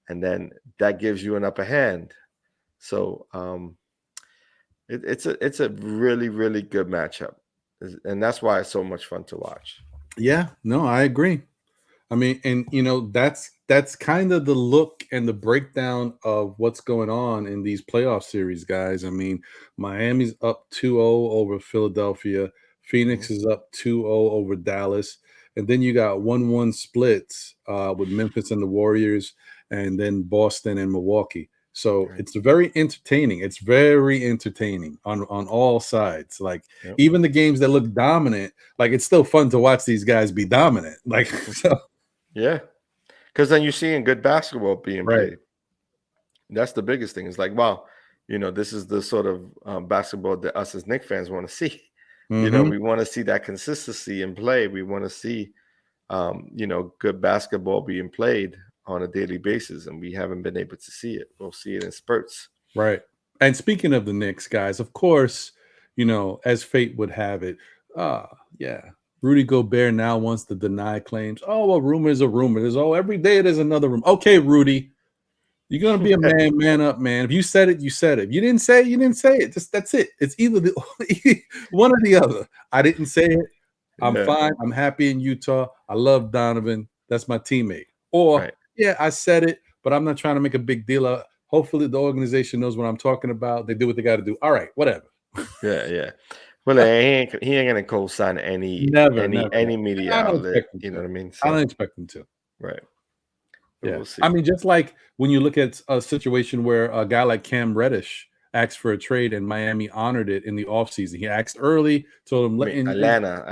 and then that gives you an upper hand. So it's a really, really good matchup, and that's why it's so much fun to watch. Yeah, no, I agree. I mean, and that's kind of the look and the breakdown of what's going on in these playoff series, guys. I mean, Miami's up 2-0 over Philadelphia. Phoenix is up 2-0 over Dallas. And then you got 1-1 splits with Memphis and the Warriors, and then Boston and Milwaukee. So it's very entertaining. It's very entertaining on all sides. Like even the games that look dominant, like it's still fun to watch these guys be dominant. Like so. Yeah, because then you're seeing good basketball being played. That's the biggest thing. It's like, wow, this is the sort of basketball that us as Knicks fans want to see. We want to see that consistency in play. We want to see, good basketball being played on a daily basis, and we haven't been able to see it. We'll see it in spurts. Right. And speaking of the Knicks, guys, of course, as fate would have it, Rudy Gobert now wants to deny claims. Oh, a rumor is a rumor. Every day there's another rumor. Okay, Rudy, you're going to be a man up, man. If you said it, you said it. If you didn't say it, you didn't say it. That's it. It's either one or the other. I didn't say it. I'm fine. I'm happy in Utah. I love Donovan. That's my teammate. Or, I said it, but I'm not trying to make a big deal of. Hopefully, the organization knows what I'm talking about. They do what they got to do. All right, whatever. Yeah. Well, he ain't gonna co-sign any Never. media I don't outlet. expect him You know to. what I mean? I So don't expect him to. right. But Yeah. we'll see. I mean, just like when you look at a situation where a guy like Cam Reddish asked for a trade and Miami honored it in the offseason. He asked early, told him Atlanta.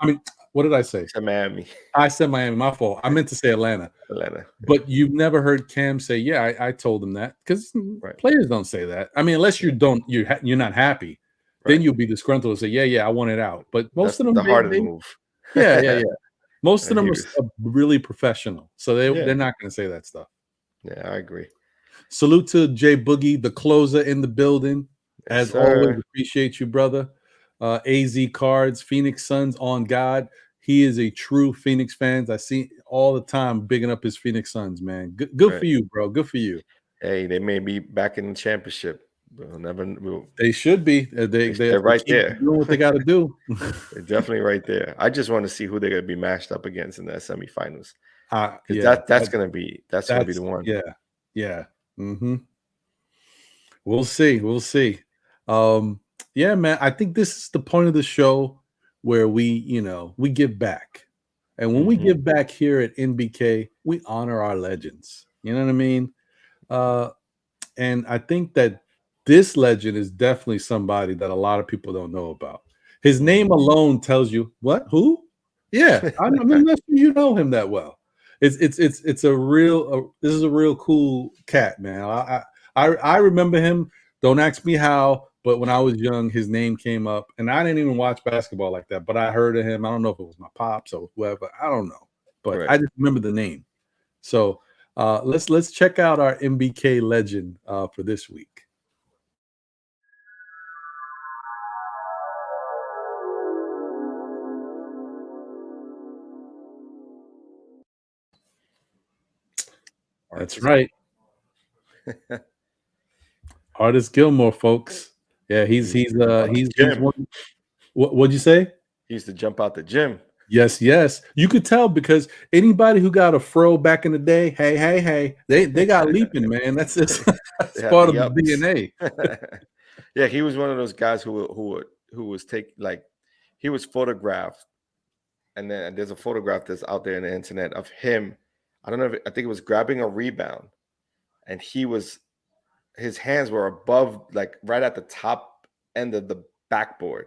I mean, what did I say? It's Miami. I said Miami, my fault. I meant to say Atlanta. Atlanta. But you've never heard Cam say, "Yeah, I told him that," because players don't say that. I mean, unless you're not happy, then you'll be disgruntled and say, "Yeah, I want it out." But most of them, the Harden move. Yeah. Most of them are really professional, so they're not going to say that stuff. Yeah, I agree. Salute to Jay Boogie, the closer in the building. As always, appreciate you, brother. AZ Cards, Phoenix Suns on God. He is a true Phoenix fan. I see all the time bigging up his Phoenix Suns, man. Good for you, bro. Good for you. Hey, they may be back in the championship. They should be. They're right there. Doing what they got to do. They're definitely right there. I just want to see who they're going to be matched up against in the semifinals. That's going to be the one. Yeah. Mm-hmm. We'll see. Yeah, man. I think this is the point of the show where we give back. And when we give back here at NBK, we honor our legends. You know what I mean? And I think that this legend is definitely somebody that a lot of people don't know about. His name alone tells you what? Who? Yeah, I mean, you know him that well. It's a real. This is a real cool cat, man. I remember him. Don't ask me how, but when I was young, his name came up, and I didn't even watch basketball like that. But I heard of him. I don't know if it was my pops or whoever. I don't know, but I just remember the name. So let's check out our MBK legend for this week. That's right. Artis Gilmore, folks. Yeah, he's one. What'd you say? He used to jump out the gym. Yes. You could tell because anybody who got a fro back in the day, hey, they got leaping, man. That's part of the DNA. Yeah, he was one of those guys who was he was photographed, and then there's a photograph that's out there on the internet of him. I don't know I think it was grabbing a rebound, and his hands were above, like right at the top end of the backboard.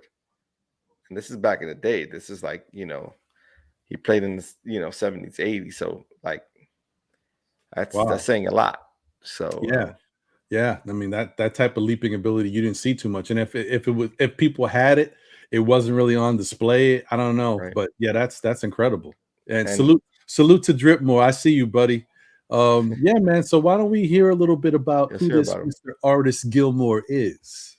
And this is back in the day. This is like, he played in the 70s, 80s. So like that's saying a lot. So yeah. I mean that type of leaping ability you didn't see too much. And if people had it, it wasn't really on display. I don't know, but yeah, that's incredible. And salute to Dripmore. I see you, buddy. Yeah, man. So why don't we hear a little bit about who this Mr. Artis Gilmore is?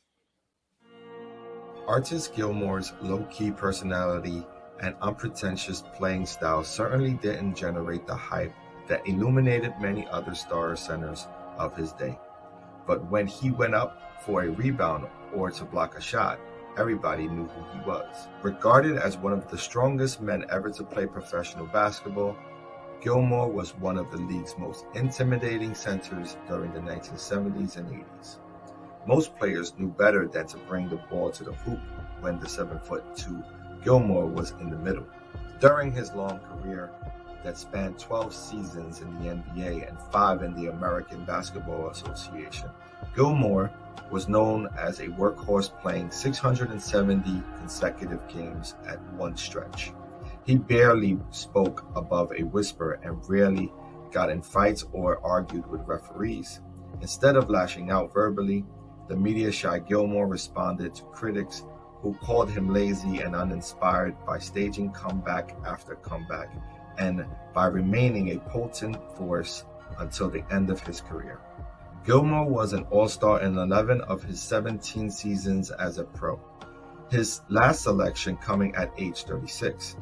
Artis Gilmore's low-key personality and unpretentious playing style certainly didn't generate the hype that illuminated many other star centers of his day. But when he went up for a rebound or to block a shot, everybody knew who he was. Regarded as one of the strongest men ever to play professional basketball, Gilmore was one of the league's most intimidating centers during the 1970s and 80s. Most players knew better than to bring the ball to the hoop when the 7'2" Gilmore was in the middle. During his long career that spanned 12 seasons in the NBA and 5 in the American Basketball Association, Gilmore was known as a workhorse, playing 670 consecutive games at one stretch. He barely spoke above a whisper and rarely got in fights or argued with referees. Instead of lashing out verbally, the media-shy Gilmore responded to critics who called him lazy and uninspired by staging comeback after comeback and by remaining a potent force until the end of his career. Gilmore was an all-star in 11 of his 17 seasons as a pro, his last selection coming at age 36.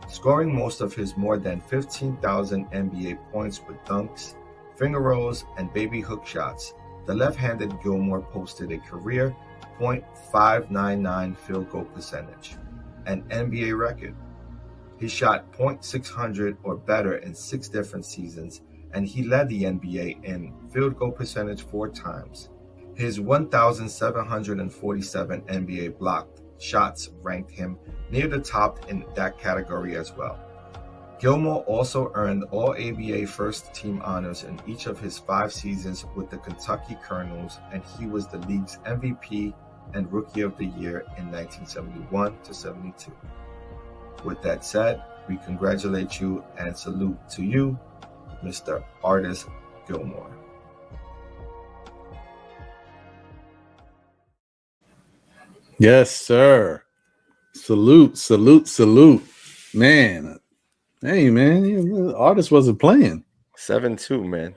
Scoring most of his more than 15,000 NBA points with dunks, finger rolls, and baby hook shots, the left-handed Gilmore posted a career .599 field goal percentage, an NBA record. He shot .600 or better in 6 different seasons and he led the NBA in field goal percentage 4 times. His 1,747 NBA blocked shots ranked him near the top in that category as well. Gilmore also earned all ABA first team honors in each of his 5 seasons with the Kentucky Colonels, and he was the league's MVP and Rookie of the Year in 1971 to 72. With that said, we congratulate you and salute to you, Mr. Artis Gilmore. Yes, sir. Salute, salute, salute. Man. Hey, man. Artis wasn't playing. 7-2, man.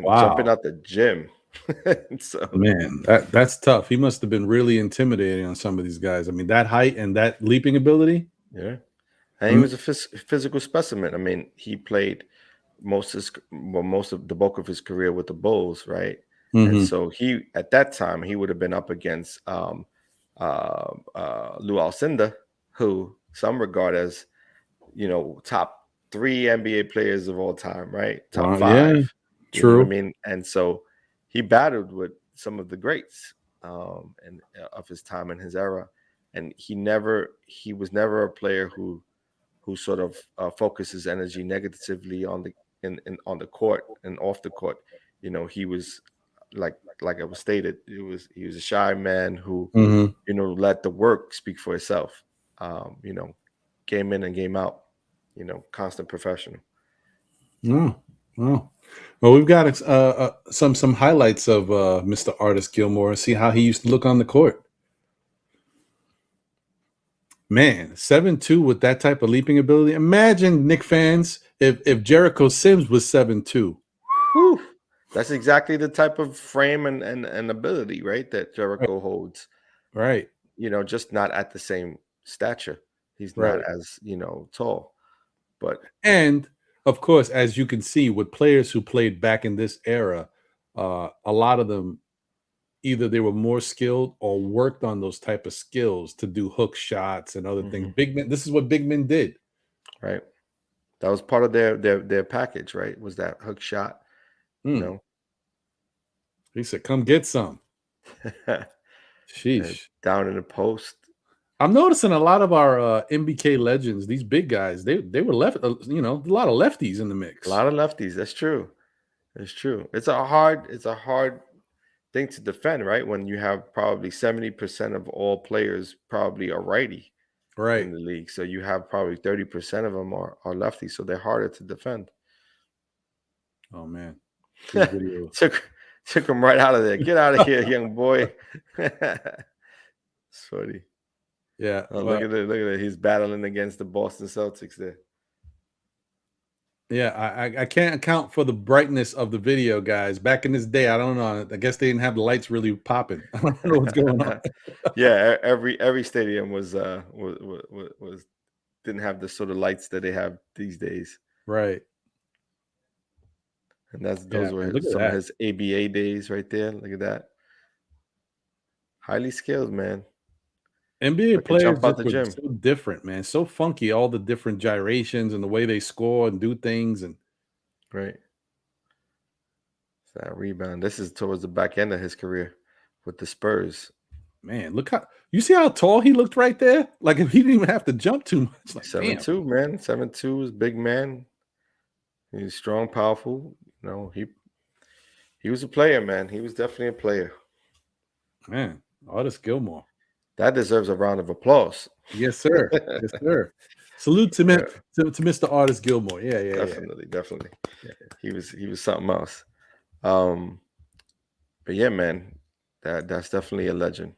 Wow. Jumping out the gym. So, man, that's tough. He must have been really intimidating on some of these guys. I mean, that height and that leaping ability. Yeah. And he was a physical specimen. I mean, he played most of the bulk of his career with the Bulls, right? Mm-hmm. And so he, at that time, he would have been up against Lou Alcindor, who some regard as, top 3 NBA players of all time, right? Top 5. Yeah, true. You know what I mean? And so he battled with some of the greats of his time and his era, and he was never a player who sort of focuses energy negatively on the court and off the court. He was like I was stated, he was a shy man who let the work speak for itself. Game in and game out, constant professional. Well, we've got some highlights of Mr. Artis Gilmore. See how he used to look on the court. Man, 7'2" with that type of leaping ability. Imagine, Knicks fans, if Jericho Sims was 7'2". Whew. That's exactly the type of frame and ability, right, that Jericho holds. Right. Just not at the same stature. He's not as, tall. And, of course, as you can see, with players who played back in this era, a lot of them, either they were more skilled or worked on those type of skills to do hook shots and other things. Big men, this is what big men did. Right. That was part of their package, right? Was that hook shot. He said, come get some. Sheesh. Down in the post. I'm noticing a lot of our MBK legends, these big guys, they were left, a lot of lefties in the mix. A lot of lefties. That's true. It's true. It's a hard thing to defend, right? When you have probably 70% of all players probably are righty in the league. So you have probably 30% of them are lefty. So they're harder to defend. Oh man. Took him right out of there. Get out of here, young boy. It's funny. Yeah. Look at it. He's battling against the Boston Celtics there. Yeah, I can't account for the brightness of the video, guys. Back in this day, I don't know. I guess they didn't have the lights really popping. I don't know what's going on. Yeah, every stadium was didn't have the sort of lights that they have these days. Right. And those were some of his ABA days right there. Look at that. Highly skilled, man. NBA players are so different, man. So funky, all the different gyrations and the way they score and do things. And right. That rebound. This is towards the back end of his career with the Spurs. Man, look you see how tall he looked right there? Like if he didn't even have to jump too much. Like 7'2", man. 7'2" is big man. He's strong, powerful. He was a player, man. He was definitely a player. Man, Artis Gilmore. That deserves a round of applause. Yes, sir. Yes, sir. Salute to Mr. Artis Gilmore. Yeah. Definitely. Yeah. He was something else. But yeah, man, that's definitely a legend.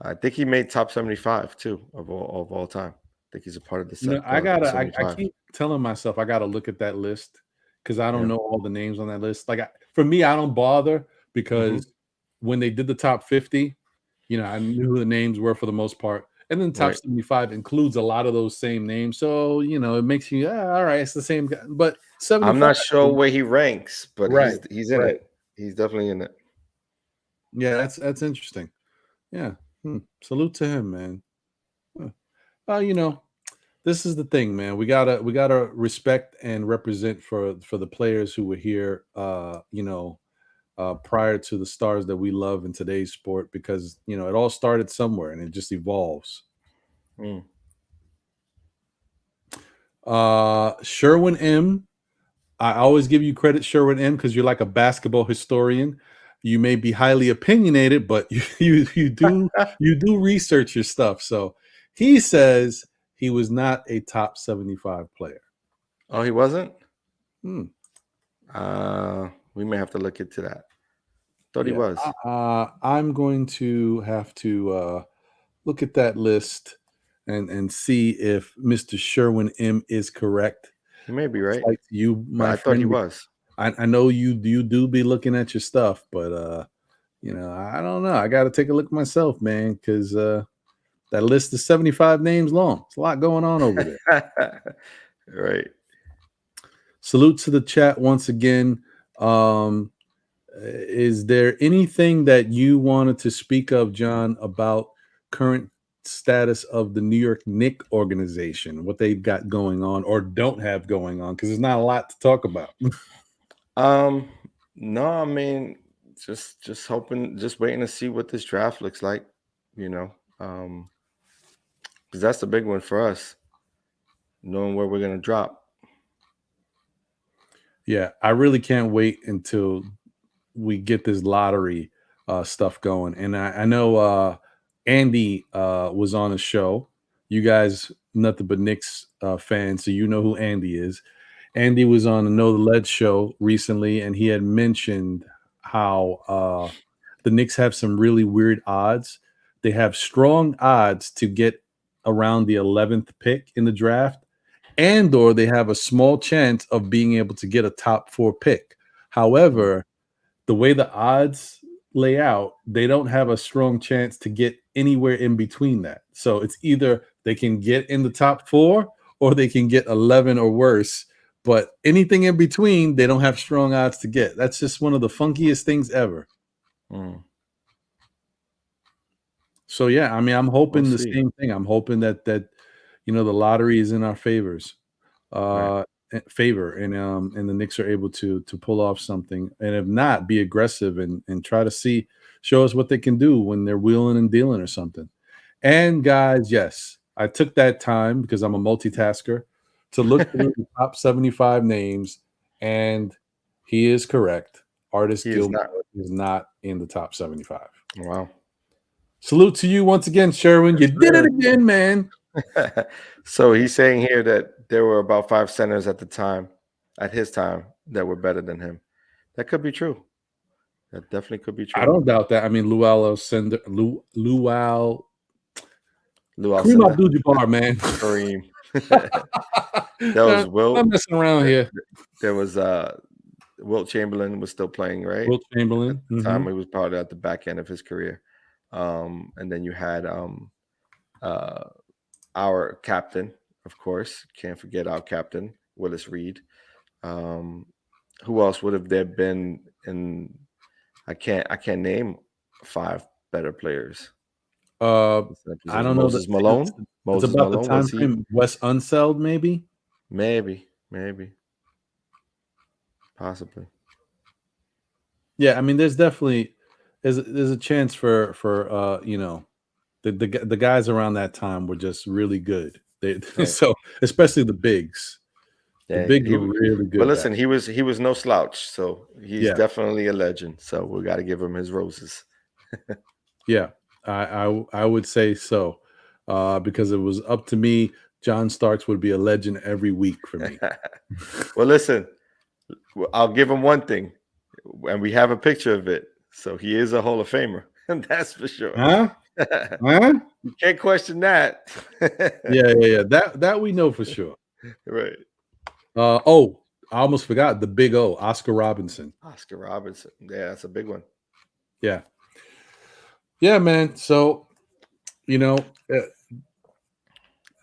I think he made top 75 too of all time. I think he's a part of the set. I keep telling myself I gotta look at that list because I don't know all the names on that list. Like for me, I don't bother because when they did the top 50, I knew who the names were for the most part. And then top 75 includes a lot of those same names. So, it makes you, all right, it's the same guy. But 75, I'm not sure where he ranks, but he's in it. He's definitely in it. Yeah, that's interesting. Yeah. Salute to him, man. this is the thing, man. We gotta respect and represent for the players who were here, prior to the stars that we love in today's sport, because it all started somewhere and it just evolves. Sherwin M. I always give you credit, Sherwin M, because you're like a basketball historian. You may be highly opinionated, but you do research your stuff. So he says he was not a top 75 player. Oh, he wasn't? Hmm. We may have to look into that. Thought he was. I'm going to have to look at that list and see if Mr. Sherwin M is correct. He may be right. Like you, my I friend, thought he was. I know you do be looking at your stuff, but I don't know. I got to take a look myself, man, because that list is 75 names long. It's a lot going on over there. Right. Salute to the chat once again. Is there anything that you wanted to speak of, John, about current status of the New York Knicks organization, what they've got going on or don't have going on? Because there's not a lot to talk about. No, I mean, just hoping, just waiting to see what this draft looks like, because that's the big one for us, knowing where we're going to drop. Yeah, I really can't wait until we get this lottery stuff going. And I know Andy was on a show. You guys, nothing but Knicks fans, so you know who Andy is. Andy was on a Know the Lead show recently, and he had mentioned how the Knicks have some really weird odds. They have strong odds to get around the 11th pick in the draft, or they have a small chance of being able to get a top 4 pick. However, the way the odds lay out, they don't have a strong chance to get anywhere in between that. So it's either they can get in the top 4 or they can get 11 or worse. But anything in between, they don't have strong odds to get. That's just one of the funkiest things ever. So, yeah, I mean, I'm hoping the same thing. I'm hoping that the lottery is in our favor, and the Knicks are able to pull off something. And if not, be aggressive and try to show us what they can do when they're wheeling and dealing or something. And, guys, yes, I took that time because I'm a multitasker to look through the top 75 names, and he is correct. Artis Gilmore is not in the top 75. Wow. Salute to you once again, Sherwin. You did it again, man. So he's saying here that there were about 5 centers at his time, that were better than him. That could be true. That definitely could be true. I don't doubt that. I mean, Luau Kareem Abdul-Jabbar, man. Kareem. That was Wilt. I'm messing around here. There was Wilt Chamberlain was still playing, right? Wilt Chamberlain. At the time, he was probably at the back end of his career. And then you had our captain, of course. Can't forget our captain, Willis Reed. Who else would have there been in? I can't name 5 better players. I don't know. Moses Malone. It's about the time frame. Wes Unseld, maybe. Maybe. Possibly. Yeah, I mean, there's definitely there's a chance for the guys around that time were just really good. Right. So especially the bigs. Yeah, the bigs were really good. But listen, he was no slouch, so he's definitely a legend. So we got to give him his roses. Yeah, I would say so, because it was up to me. John Starks would be a legend every week for me. Well, listen, I'll give him one thing, and we have a picture of it. So he is a Hall of Famer, and that's for sure. Huh? You can't question that. Yeah. That we know for sure. Right. I almost forgot the big O, Oscar Robinson. Yeah, that's a big one. Yeah, man. So,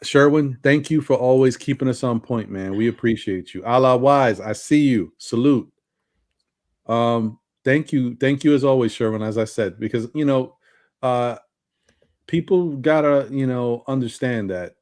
Sherwin, thank you for always keeping us on point, man. We appreciate you. A la Wise, I see you. Salute. Thank you as always, Sherwin. As I said, because people gotta understand that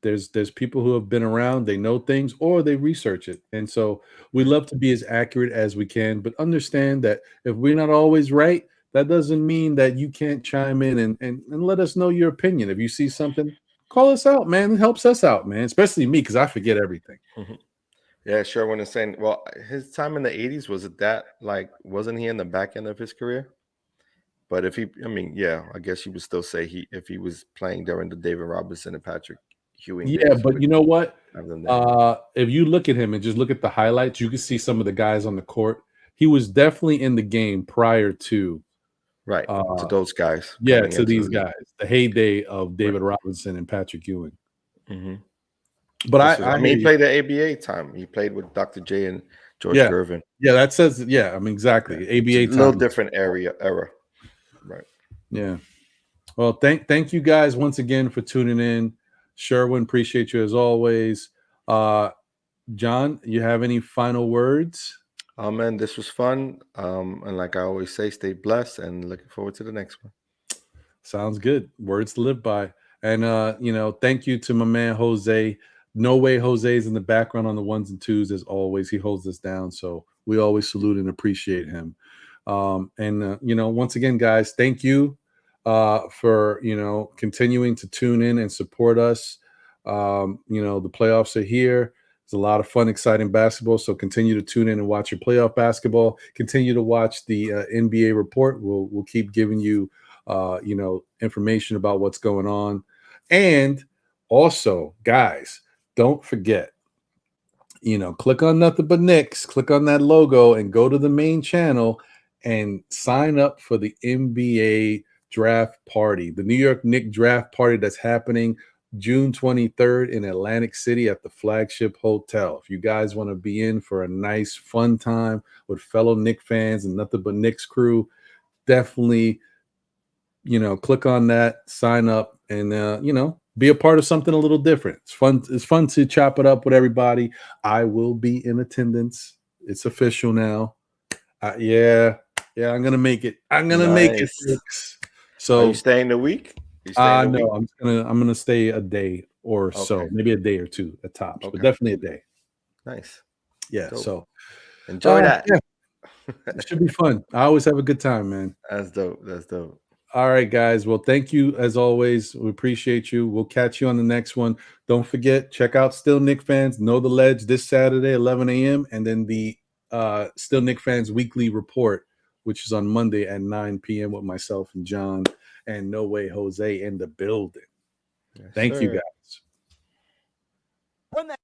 there's people who have been around, they know things, or they research it. And so we love to be as accurate as we can, but understand that if we're not always right, that doesn't mean that you can't chime in and let us know your opinion. If you see something, call us out, man. It helps us out, man, especially me, because I forget everything. Yeah, sure. When it's saying, well, his time in the 80s, was it that, like, wasn't he in the back end of his career? But if he, I mean, yeah, I guess you would still say if he was playing during the David Robinson and Patrick Ewing Yeah, days. but you know what? Have them there. If you look at him and just look at the highlights, you can see some of the guys on the court. He was definitely in the game prior to Right, to those guys. Yeah, coming to into these the league. guys, the heyday of David Robinson and Patrick Ewing. Mhm. But I mean, he played the ABA time. He played with Dr. J and George Yeah. Gervin. Yeah, that says, yeah, I mean, exactly. It's ABA a little time. different era. Right. Yeah. Well, thank you guys once again for tuning in. Sherwin, appreciate you as always. John, you have any final words? Oh man, this was fun. And like I always say, stay blessed and looking forward to the next one. Sounds good. Words to live by. And thank you to my man Jose. No way Jose's in the background on the ones and twos as always. He holds us down. So we always salute and appreciate him. Once again, guys, thank you for continuing to tune in and support us. The playoffs are here. There's a lot of fun, exciting basketball. So continue to tune in and watch your playoff basketball. Continue to watch the NBA report. We'll keep giving you information about what's going on. And also, guys, don't forget, click on Nothing But Knicks, click on that logo and go to the main channel and sign up for the NBA draft party, the New York Knicks draft party that's happening June 23rd in Atlantic City at the Flagship Hotel. If you guys want to be in for a nice, fun time with fellow Knicks fans and Nothing But Knicks crew, definitely, click on that, sign up, and, be a part of something a little different. It's fun. It's fun to chop it up with everybody. I will be in attendance. It's official now. Yeah, I'm gonna make it. I'm gonna make it. So, are you staying the week? No, I'm gonna stay a day or so, maybe a day or two at tops, but definitely a day. Nice. Yeah. Dope. So enjoy that. Yeah. It should be fun. I always have a good time, man. That's dope. All right, guys. Well, thank you as always. We appreciate you. We'll catch you on the next one. Don't forget, check out Still Knicks Fans, Know the Ledge this Saturday, 11 a.m. And then the Still Knicks Fans weekly report, which is on Monday at 9 p.m. with myself and John and No Way Jose in the building. Yes, thank you, guys. Run that.